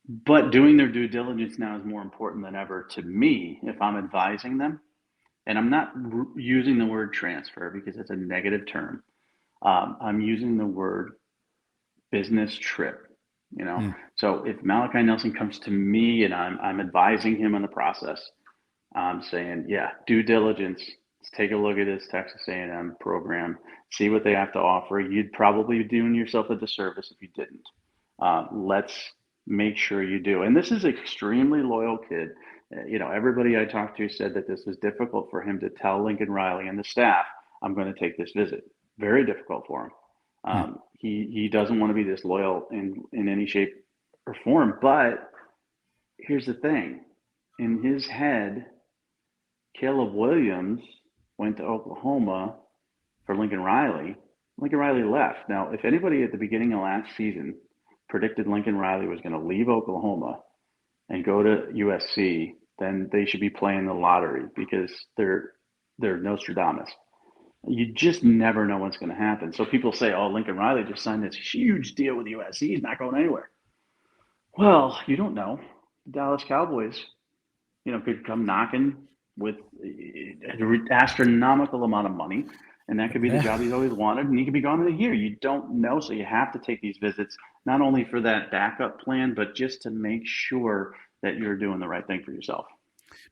But doing their due diligence now is more important than ever to me if I'm advising them. And I'm not using the word transfer because it's a negative term. I'm using the word business trip. So if Malachi Nelson comes to me and I'm advising him on the process, I'm saying, yeah, due diligence. Let's take a look at this Texas A&M program, see what they have to offer. You'd probably be doing yourself a disservice if you didn't. Let's make sure you do. And this is an extremely loyal kid. Everybody I talked to said that this is difficult for him to tell Lincoln Riley and the staff, I'm going to take this visit. Very difficult for him. He doesn't want to be disloyal in any shape or form. But here's the thing. In his head, Caleb Williams went to Oklahoma for Lincoln Riley. Lincoln Riley left. Now, if anybody at the beginning of last season predicted Lincoln Riley was going to leave Oklahoma and go to USC, then they should be playing the lottery because they're Nostradamus. You just never know what's going to happen. So people say, oh, Lincoln Riley just signed this huge deal with USC. He's not going anywhere. Well, you don't know. The Dallas Cowboys, could come knocking with an astronomical amount of money, and that could be the job he's always wanted, and he could be gone in a year. You don't know, so you have to take these visits, not only for that backup plan, but just to make sure that you're doing the right thing for yourself.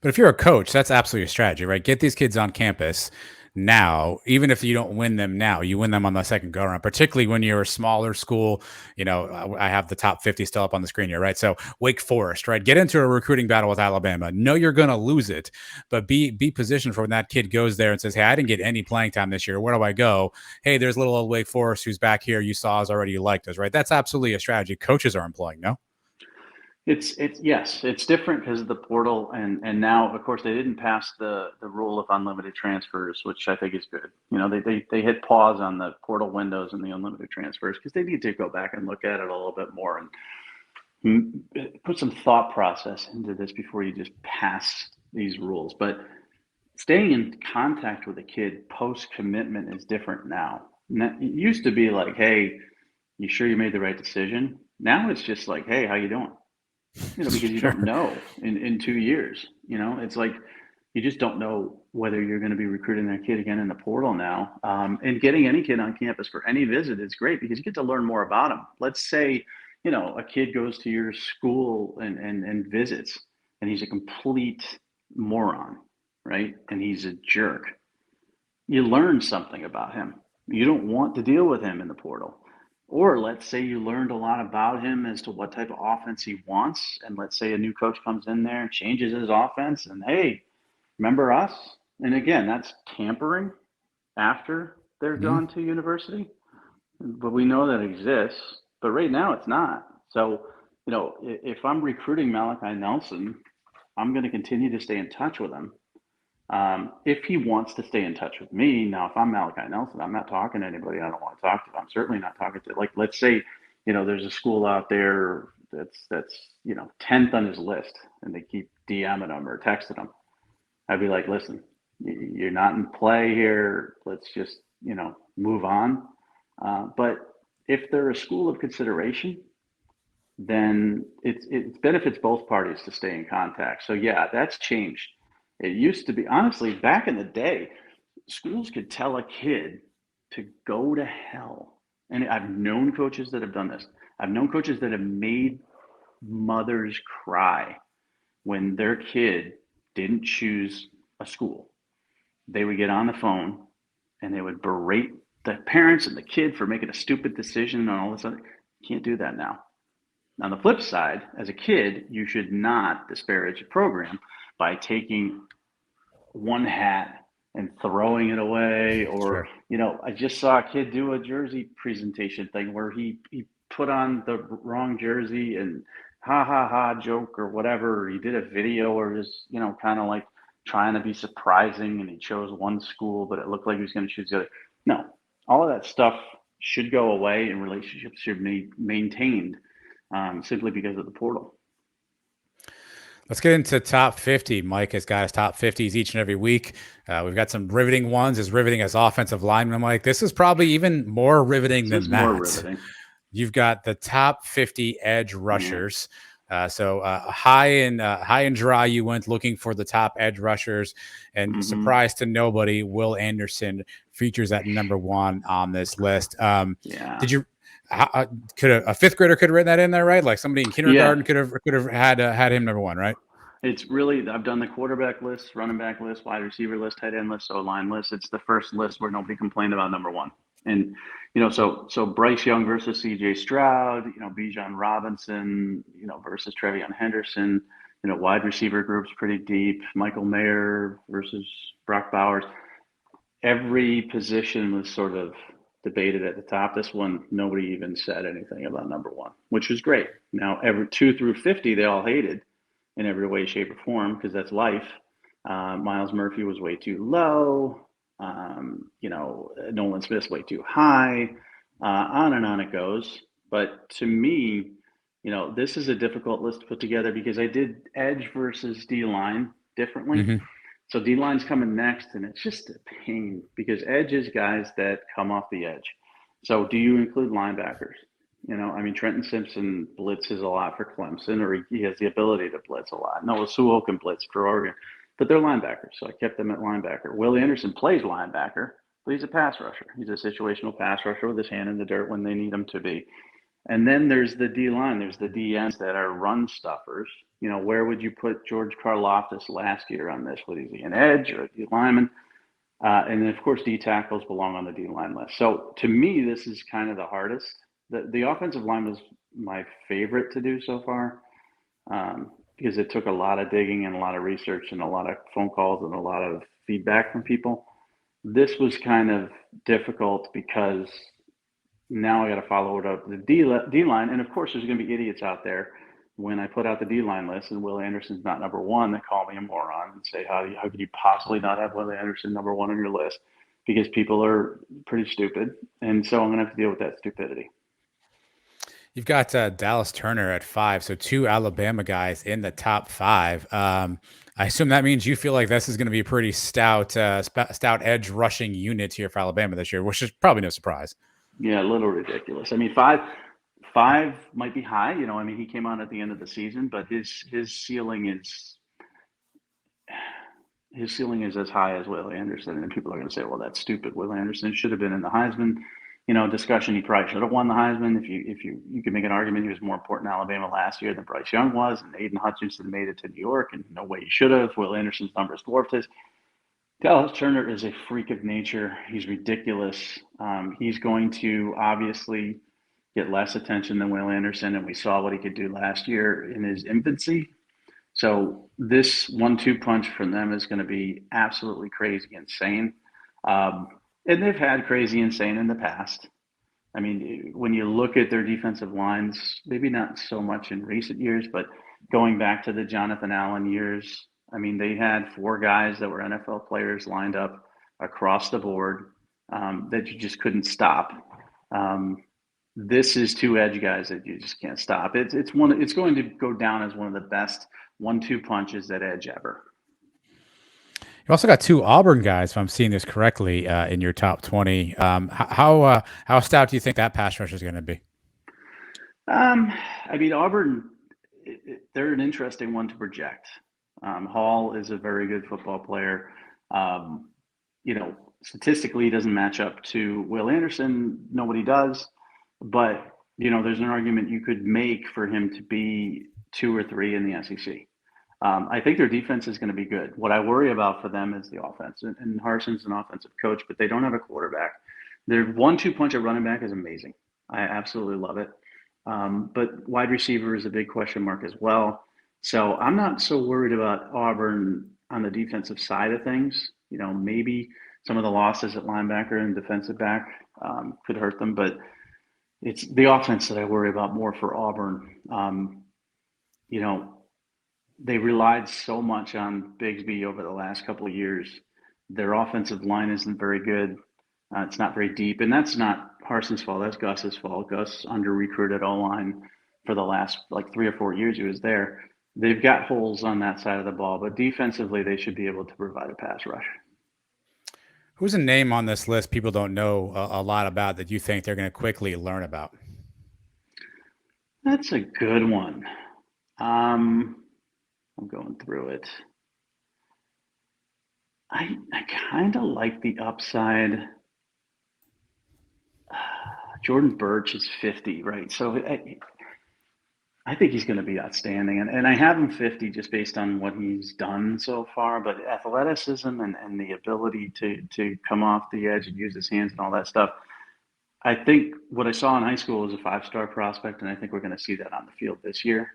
But if you're a coach, that's absolutely a strategy, right? Get these kids on campus, now, even if you don't win them now, you win them on the second go around, particularly when you're a smaller school. I have the top 50 still up on the screen here, right? So Wake Forest, right? Get into a recruiting battle with Alabama. Know you're going to lose it, but be positioned for when that kid goes there and says, hey, I didn't get any playing time this year. Where do I go? Hey, there's little old Wake Forest who's back here. You saw us already. You liked us, right? That's absolutely a strategy coaches are employing, no? Yes, it's different because of the portal, and now of course they didn't pass the rule of unlimited transfers, which I think is good. They hit pause on the portal windows and the unlimited transfers because they need to go back and look at it a little bit more and put some thought process into this before you just pass these rules. But staying in contact with a kid post commitment is different now. It used to be like, hey, you sure you made the right decision? Now it's just like, hey, how you doing? Because you Sure. don't know in 2 years. It's like you just don't know whether you're going to be recruiting that kid again in the portal now. And getting any kid on campus for any visit is great because you get to learn more about them. Let's say, a kid goes to your school and visits, and he's a complete moron, right? And he's a jerk. You learn something about him. You don't want to deal with him in the portal. Or let's say you learned a lot about him as to what type of offense he wants. And let's say a new coach comes in there and changes his offense and, hey, remember us? And again, that's tampering after they're Mhm. gone to university. But we know that exists. But right now it's not. So, if I'm recruiting Malachi Nelson, I'm going to continue to stay in touch with him. If he wants to stay in touch with me, now if I'm Malachi Nelson, I'm not talking to anybody I don't want to talk to. I'm certainly not talking to, like, let's say, there's a school out there that's 10th on his list, and they keep DMing him or texting him. I'd be like, listen, you're not in play here. Let's just move on. But if they're a school of consideration, then it benefits both parties to stay in contact. So yeah, that's changed. It used to be, honestly, back in the day, schools could tell a kid to go to hell. And I've known coaches that have done this. I've known coaches that have made mothers cry when their kid didn't choose a school. They would get on the phone and they would berate the parents and the kid for making a stupid decision and all this other. You can't do that now. On the flip side, as a kid, you should not disparage a program by taking one hat and throwing it away. Or, Sure. I just saw a kid do a jersey presentation thing where he put on the wrong jersey and ha ha ha joke or whatever. Or he did a video or just, kind of like trying to be surprising and he chose one school, but it looked like he was going to choose the other. No, all of that stuff should go away and relationships should be maintained simply because of the portal. Let's get into top 50. Mike has got his top 50s each and every week. We've got some riveting ones, as riveting as offensive lineman. Mike, this is probably even more riveting This is than more that. riveting. You've got the top 50 edge Yeah. rushers. So high and dry, you went looking for the top edge rushers, and Mm-hmm. surprise to nobody, Will Anderson features at number one on this list. Yeah. Did you? Could a fifth grader could have written that in there, right? Like somebody in kindergarten Yeah. could have had him number one, right? It's really, I've done the quarterback list, running back list, wide receiver list, tight end list, O-line list. It's the first list where nobody complained about number one. And, so Bryce Young versus CJ Stroud, Bijan Robinson, versus Trevion Henderson, wide receiver group's pretty deep. Michael Mayer versus Brock Bowers. Every position was sort of debated at the top. This one, nobody even said anything about number one, which was great. Now, every 2 through 50, they all hated in every way, shape, or form because that's life. Miles Murphy was way too low. Nolan Smith's way too high. On and on it goes. But to me, this is a difficult list to put together because I did edge versus D line differently. Mm-hmm. So D line's coming next, and it's just a pain because edge is guys that come off the edge. So do you include linebackers? Trenton Simpson blitzes a lot for Clemson, or he has the ability to blitz a lot. Noah Sewell can blitz for Oregon, but they're linebackers, so I kept them at linebacker. Will Anderson plays linebacker, but he's a pass rusher. He's a situational pass rusher with his hand in the dirt when they need him to be. And then there's the D line. There's the DNs that are run stuffers. Where would you put George Karlaftis last year on this? Was he an edge or a D lineman? And then, of course, D tackles belong on the D line list. So to me, this is kind of the hardest. The offensive line was my favorite to do so far, because it took a lot of digging and a lot of research and a lot of phone calls and a lot of feedback from people. This was kind of difficult because now I got to follow it up the D line, and of course, there's going to be idiots out there when I put out the D line list and Will Anderson's not number one that call me a moron and say how could you possibly not have Will Anderson number one on your list, because people are pretty stupid, and so I'm going to have to deal with that stupidity. You've got Dallas Turner at 5, so 2 Alabama guys in the top 5. I assume that means you feel like this is going to be a pretty stout edge rushing unit here for Alabama this year, which is probably no surprise. Yeah, a little ridiculous. I mean, five might be high. I mean, he came on at the end of the season, but his ceiling is as high as Will Anderson, and people are going to say, "Well, that's stupid. Will Anderson should have been in the Heisman, discussion. He probably should have won the Heisman. If you could make an argument, he was more important to Alabama last year than Bryce Young was, and Aiden Hutchinson made it to New York, and no way he should have. Will Anderson's numbers dwarfed his. Dallas Turner is a freak of nature. He's ridiculous. He's going to obviously get less attention than Will Anderson, and we saw what he could do last year in his infancy. So this 1-2 punch from them is going to be absolutely crazy insane. And they've had crazy insane in the past. I mean, when you look at their defensive lines, maybe not so much in recent years, but going back to the Jonathan Allen years, I mean, they had 4 guys that were NFL players lined up across the board, that you just couldn't stop. This is 2 edge guys that you just can't stop. It's going to go down as one of the best 1-2 punches at edge ever. You also got 2 Auburn guys, if I'm seeing this correctly, in your top 20. How stout do you think that pass rush is going to be? I mean, Auburn, they're an interesting one to project. Hall is a very good football player. Statistically, he doesn't match up to Will Anderson. Nobody does. But, there's an argument you could make for him to be 2 or 3 in the SEC. I think their defense is going to be good. What I worry about for them is the offense. And Harsin's an offensive coach, but they don't have a quarterback. Their 1-2 punch at running back is amazing. I absolutely love it. But wide receiver is a big question mark as well. So I'm not so worried about Auburn on the defensive side of things. Maybe some of the losses at linebacker and defensive back could hurt them, but it's the offense that I worry about more for Auburn. They relied so much on Bigsby over the last couple of years. Their offensive line isn't very good. It's not very deep, and that's not Harsin's fault. That's Gus's fault. Gus under-recruited O-line for the last 3 or 4 years he was there. They've got holes on that side of the ball, but defensively they should be able to provide a pass rush. Who's a name on this list people don't know a lot about that you think they're going to quickly learn about? That's a good one. I'm going through it. I kind of like the upside. Jordan Birch is 50, right? So I think he's going to be outstanding. And I have him 50 just based on what he's done so far. But athleticism and the ability to come off the edge and use his hands and all that stuff, I think what I saw in high school was a 5-star prospect, and I think we're going to see that on the field this year.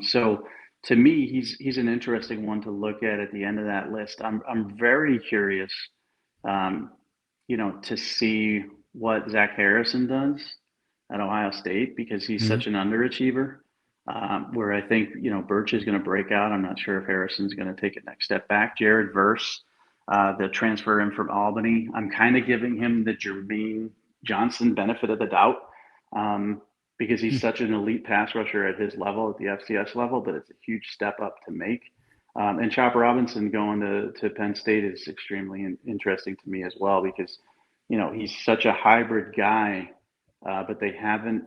So to me, he's an interesting one to look at the end of that list. I'm very curious, to see what Zach Harrison does at Ohio State, because he's such an underachiever. Where I think Birch is going to break out. I'm not sure if Harrison's going to take a next step back. Jared Verse, the transfer in from Albany, I'm kind of giving him the Jermaine Johnson benefit of the doubt, because he's such an elite pass rusher at his level, at the FCS level, but it's a huge step up to make. And Chop Robinson going to Penn State is extremely interesting to me as well, because he's such a hybrid guy, but they haven't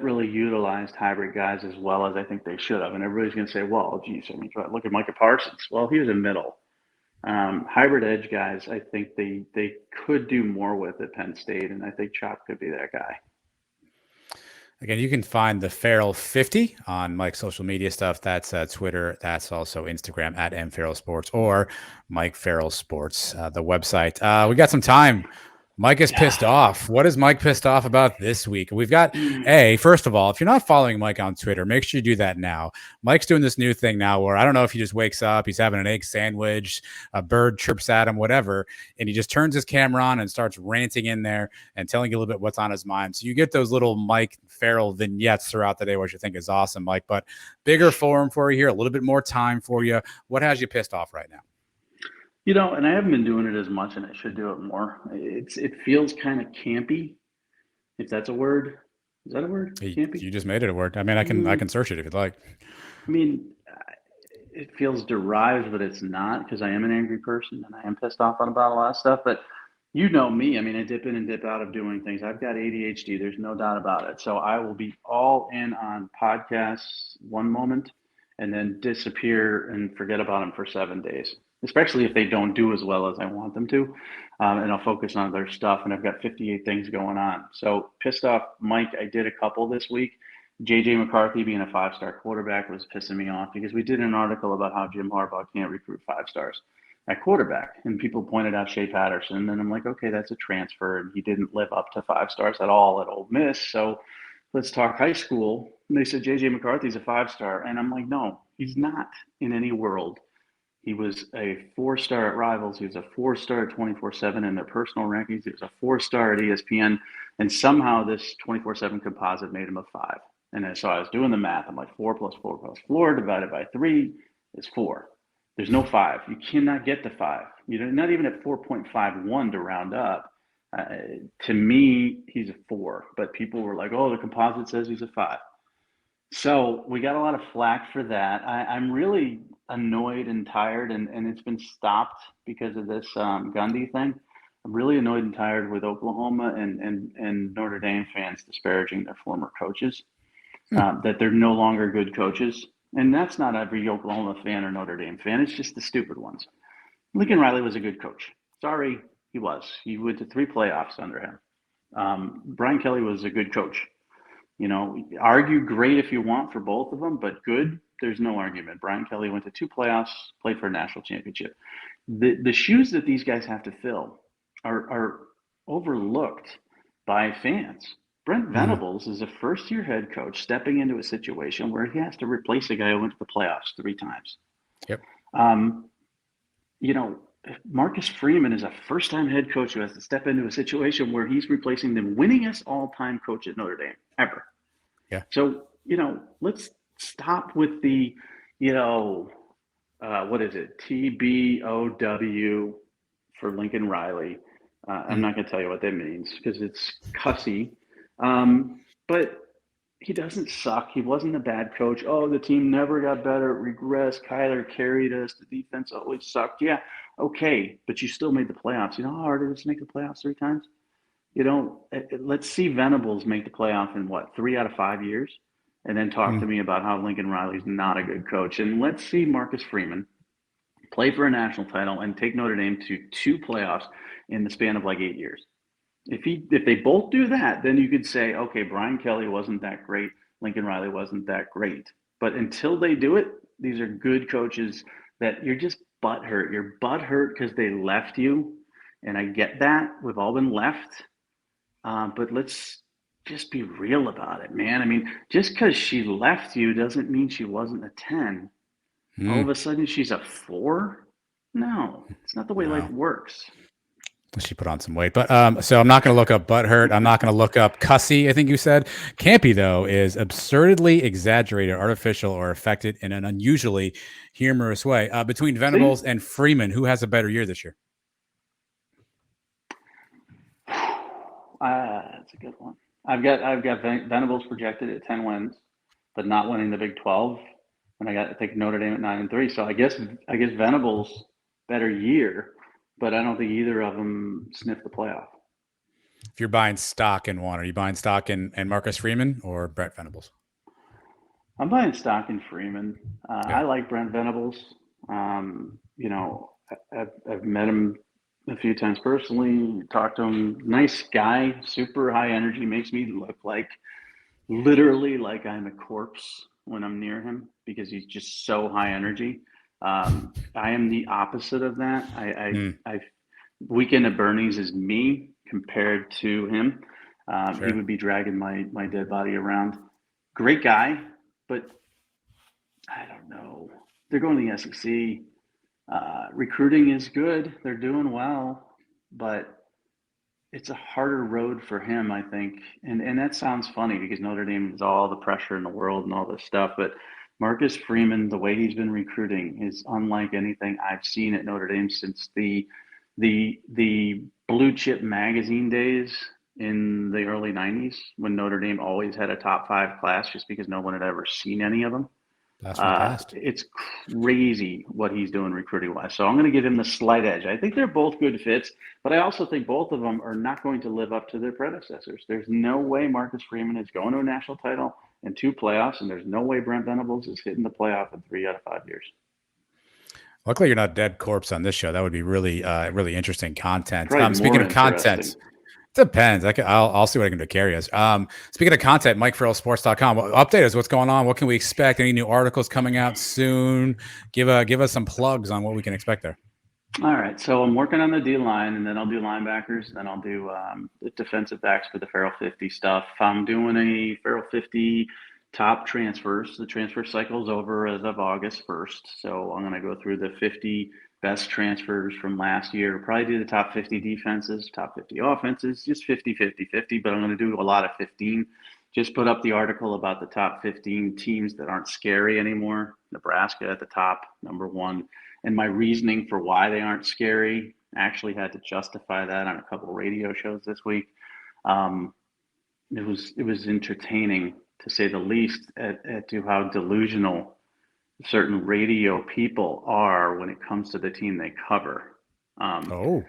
really utilized hybrid guys as well as I think they should have. And everybody's going to say, well, geez, I mean, look at Micah Parsons. Well, he was a middle. Hybrid edge guys, I think they could do more with at Penn State, and I think Chop could be that guy. Again, you can find the Farrell 50 on Mike's social media stuff. That's Twitter. That's also Instagram at mfarrellsports or Mike Farrell Sports, the website. We got some time. Mike is pissed off. What is Mike pissed off about this week? We've got first of all, if you're not following Mike on Twitter, make sure you do that now. Mike's doing this new thing now where I don't know if he just wakes up, he's having an egg sandwich, a bird chirps at him, whatever, and he just turns his camera on and starts ranting in there and telling you a little bit what's on his mind. So you get those little Mike Farrell vignettes throughout the day, which I think is awesome, Mike. But bigger forum for you here, a little bit more time for you. What has you pissed off right now? And I haven't been doing it as much, and I should do it more. It feels kind of campy, if that's a word. Is that a word? Campy? You just made it a word. I mean, I can search it if you'd like. I mean, it feels derived, but it's not, because I am an angry person and I am pissed off about a lot of stuff. But you know me. I mean, I dip in and dip out of doing things. I've got ADHD. There's no doubt about it. So I will be all in on podcasts one moment and then disappear and forget about them for 7 days, especially if they don't do as well as I want them to. And I'll focus on other stuff. And I've got 58 things going on. So pissed off, Mike, I did a couple this week. JJ McCarthy being a 5-star quarterback was pissing me off because we did an article about how Jim Harbaugh can't recruit 5 stars at quarterback. And people pointed out Shea Patterson. And I'm like, okay, that's a transfer. And he didn't live up to 5 stars at all at Ole Miss. So let's talk high school. And they said JJ McCarthy's a 5-star. And I'm like, no, he's not in any world. He was a 4-star at Rivals. He was a 4-star at 24/7 in their personal rankings. He was a 4-star at ESPN. And somehow this 24/7 composite made him a 5. And so I was doing the math. I'm like, 4 plus 4 plus 4 divided by 3 is 4. There's no 5. You cannot get the 5. You're not even at 4.51 to round up. To me, he's a 4. But people were like, oh, the composite says he's a 5. So we got a lot of flack for that. I'm really annoyed and tired, and it's been stopped because of this Gundy thing. I'm really annoyed and tired with Oklahoma and Notre Dame fans disparaging their former coaches. That they're no longer good coaches. And that's not every Oklahoma fan or Notre Dame fan. It's just the stupid ones. Lincoln Riley was a good coach. Sorry, he was. He went to 3 playoffs under him. Brian Kelly was a good coach. Argue great if you want for both of them, but good, there's no argument. Brian Kelly went to 2 playoffs, played for a national championship. The shoes that these guys have to fill are overlooked by fans. Brent Venables is a first-year head coach stepping into a situation where he has to replace a guy who went to the playoffs 3 times. Yep. Marcus Freeman is a first-time head coach who has to step into a situation where he's replacing the winningest all-time coach at Notre Dame ever. Yeah. So, let's stop with the, what is it? TBOW for Lincoln Riley. I'm not going to tell you what that means because it's cussy. But he doesn't suck. He wasn't a bad coach. Oh, the team never got better. It regressed. Kyler carried us. The defense always sucked. Yeah, okay, but you still made the playoffs. You know how hard it is to make the playoffs 3 times? Let's see Venables make the playoff in 3 out of 5 years, and then talk to me about how Lincoln Riley's not a good coach. And let's see Marcus Freeman play for a national title and take Notre Dame to 2 playoffs in the span of 8 years. If they both do that, then you could say, okay, Brian Kelly wasn't that great, Lincoln Riley wasn't that great. But until they do it, these are good coaches that you're just butthurt. You're butthurt because they left you, and I get that. We've all been left, but let's just be real about it, man. I mean, just because she left you doesn't mean she wasn't a 10. All of a sudden she's a 4? No, it's not the way life works. She put on some weight, but so I'm not going to look up butthurt. I'm not going to look up cussy. I think you said campy though is absurdly exaggerated, artificial, or affected in an unusually humorous way. Between Venables and Freeman, who has a better year this year? That's a good one. I've got Venables projected at 10 wins, but not winning the Big 12, and I think Notre Dame at 9-3. So I guess Venables better year. But I don't think either of them sniffed the playoff. If you're buying stock in one, are you buying stock in Marcus Freeman or Brent Venables? I'm buying stock in Freeman. I like Brent Venables. I've met him a few times personally, talked to him. Nice guy, super high energy, makes me look like, literally like I'm a corpse when I'm near him because he's just so high energy. I am the opposite of that. Hmm, I Weekend at Bernie's is me compared to him. He sure. would be dragging my dead body around. Great guy, but I don't know. They're going to the SEC. Recruiting is good. They're doing well, but it's a harder road for him, I think. And that sounds funny because Notre Dame has all the pressure in the world and all this stuff. But Marcus Freeman, the way he's been recruiting is unlike anything I've seen at Notre Dame since the blue chip magazine days in the early 90s when Notre Dame always had a top 5 class just because no one had ever seen any of them. Blast from the past. It's crazy what he's doing recruiting wise. So I'm going to give him the slight edge. I think they're both good fits, but I also think both of them are not going to live up to their predecessors. There's no way Marcus Freeman is going to a national title and 2 playoffs, and there's no way Brent Venables is hitting the playoff in 3 out of 5 years. Luckily, you're not dead corpse on this show. That would be really, really interesting content. Probably Speaking more of content, interesting. depends. I'll see what I can do. Carry us. Speaking of content, MikeFarrellSports.com. Update us. What's going on? What can we expect? Any new articles coming out soon? Give us some plugs on what we can expect there. All right, so I'm working on the D line, and then I'll do linebackers, and then I'll do the defensive backs for the Farrell 50 stuff. I'm doing a Farrell 50 top transfers. The transfer cycle is over as of August 1st, so I'm going to go through the 50 best transfers from last year. Probably do the top 50 defenses, top 50 offenses, just 50, 50, 50, but I'm going to do a lot of 15. Just put up the article about the top 15 teams that aren't scary anymore. Nebraska at the top, number 1. And my reasoning for why they aren't scary, I actually had to justify that on a couple of radio shows this week. It was entertaining to say the least at to how delusional certain radio people are when it comes to the team they cover. I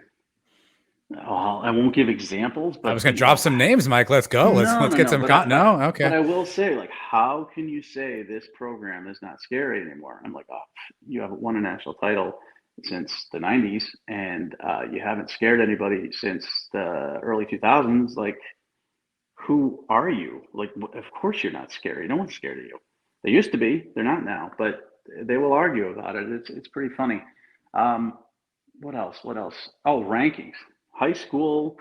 won't give examples, but I was going to drop some names, Mike. Let's go. Let's get some. No, okay. But I will say, like, how can you say this program is not scary anymore? I'm like, oh, you haven't won a national title since the 90s, and you haven't scared anybody since the early 2000s. Like, who are you? Like, of course you're not scary. No one's scared of you. They used to be. They're not now, but they will argue about it. It's pretty funny. What else? Oh, rankings. High school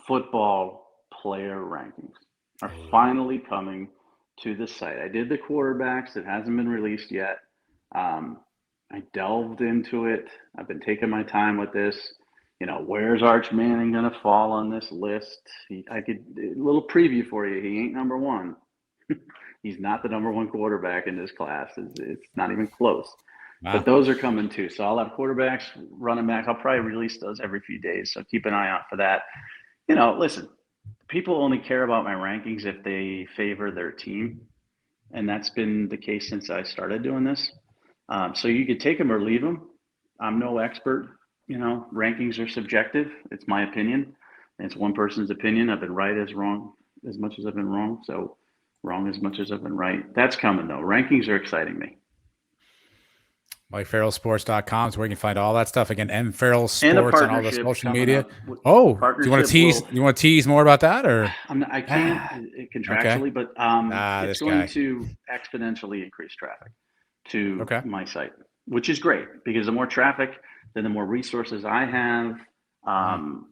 football player rankings are finally coming to the site. I did the quarterbacks. It hasn't been released yet. I delved into it. I've been taking my time with this. Where's Arch Manning going to fall on this list? A little preview for you. He ain't number 1. He's not the number 1 quarterback in this class. It's not even close. Wow. But those are coming too. So I'll have quarterbacks, running backs. I'll probably release those every few days. So keep an eye out for that. Listen, people only care about my rankings if they favor their team. And that's been the case since I started doing this. So you could take them or leave them. I'm no expert. Rankings are subjective. It's my opinion. And it's one person's opinion. I've been right as wrong as much as I've been wrong. So wrong as much as I've been right. That's coming though. Rankings are exciting me. MikeFarrellSports.com is where you can find all that stuff. Again, M Farrell Sports on all the social media. Do you want to tease? You want to tease more about that, or I can't contractually, okay. But it's going to exponentially increase traffic to my site, which is great because the more traffic, then the more resources I have. And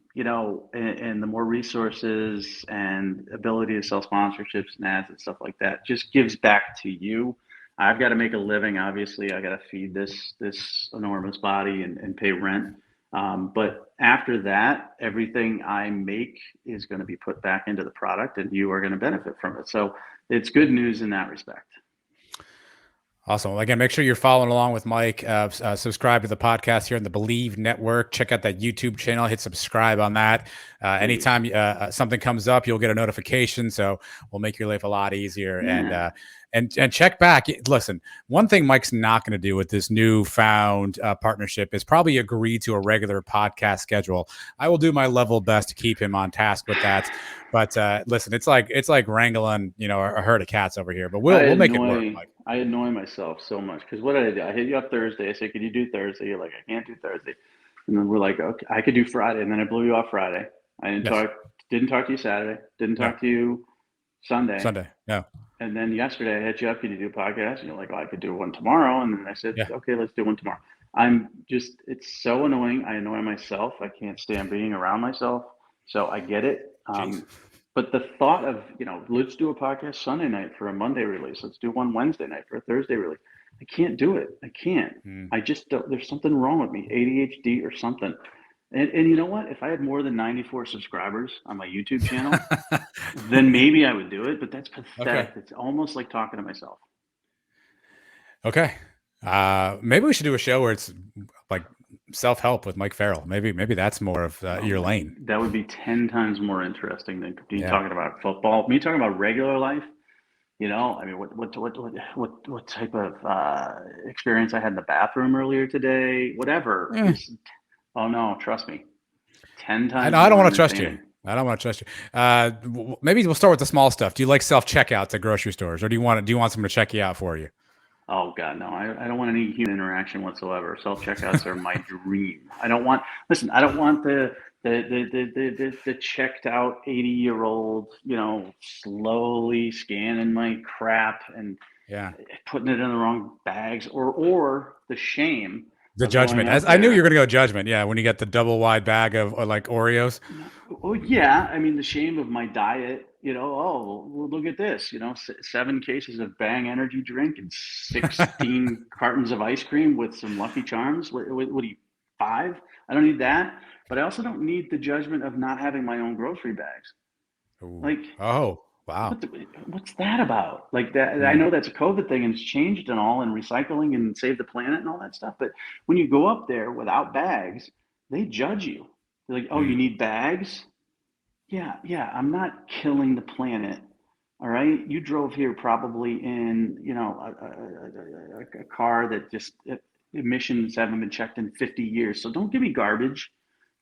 the more resources and ability to sell sponsorships and ads and stuff like that just gives back to you. I've got to make a living. Obviously, I got to feed this enormous body and pay rent. But after that, everything I make is going to be put back into the product, and you are going to benefit from it. So it's good news in that respect. Awesome. Well, again, make sure you're following along with Mike. Subscribe to the podcast here on the Believe Network. Check out that YouTube channel. Hit subscribe on that. Anytime something comes up, you'll get a notification. So we'll make your life a lot easier. Yeah. And check back. Listen, one thing Mike's not going to do with this newfound partnership is probably agree to a regular podcast schedule. I will do my level best to keep him on task with that. But listen, it's like wrangling, a herd of cats over here. But we'll make it work, Mike. I annoy myself so much because what did I do? I hit you up Thursday. I said, "Could you do Thursday?" You're like, "I can't do Thursday." And then we're like, "Okay, I could do Friday." And then I blew you off Friday. I didn't talk to you Saturday. Didn't talk to you Sunday. Sunday. Yeah. And then yesterday I hit you up, can you do a podcast? And you're like, oh, I could do one tomorrow. And then I said, Yeah. okay, let's do one tomorrow. It's so annoying. I annoy myself. I can't stand being around myself. So I get it. But the thought of, let's do a podcast Sunday night for a Monday release. Let's do one Wednesday night for a Thursday release. I can't do it. I can't. I just don't. There's something wrong with me, ADHD or something. And you know what? If I had more than 94 subscribers on my YouTube channel, then maybe I would do it. But that's pathetic. Okay. It's almost like talking to myself. Okay. Maybe we should do a show where it's like self-help with Mike Farrell. Maybe that's more of your lane. That would be 10 times more interesting than you talking about football. Me talking about regular life. I mean, what type of experience I had in the bathroom earlier today? Whatever. Oh no, trust me. 10 times. I don't want to trust you. I don't want to trust you. Maybe we'll start with the small stuff. Do you like self-checkouts at grocery stores, or do you want someone to check you out for you? Oh God, no! I don't want any human interaction whatsoever. Self-checkouts are my dream. I don't want the checked out 80-year-old, slowly scanning my crap and putting it in the wrong bags, or the shame. The judgment. I knew you were going to go judgment. Yeah, when you get the double wide bag of like Oreos. Oh yeah, I mean the shame of my diet. Oh, well, look at this. 7 cases of Bang energy drink and 16 cartons of ice cream with some Lucky Charms. What are you, 5? I don't need that, but I also don't need the judgment of not having my own grocery bags. Ooh. Like, oh wow, what's that about? Like that, I know that's a COVID thing and it's changed and all, and recycling and save the planet and all that stuff. But when you go up there without bags, they judge you. They're like, oh, you need bags? Yeah. I'm not killing the planet. All right. You drove here probably in, a car that just emissions haven't been checked in 50 years. So don't give me garbage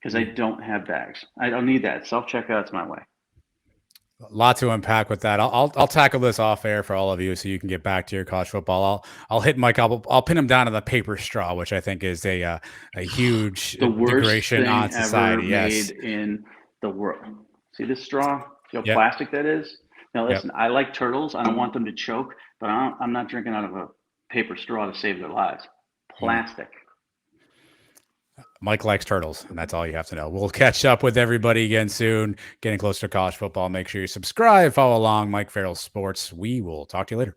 because I don't have bags. I don't need that. Self-checkout's my way. A lot to unpack with that. I'll tackle this off air for all of you, so you can get back to your college football. I'll hit Mike. I'll pin him down to the paper straw, which I think is a huge degradation on society. Made in the world. See this straw? See how plastic that is? Now listen, I like turtles. I don't want them to choke, but I'm not drinking out of a paper straw to save their lives. Plastic. Mike likes turtles, and that's all you have to know. We'll catch up with everybody again soon. Getting closer to college football. Make sure you subscribe, follow along. Mike Farrell Sports. We will talk to you later.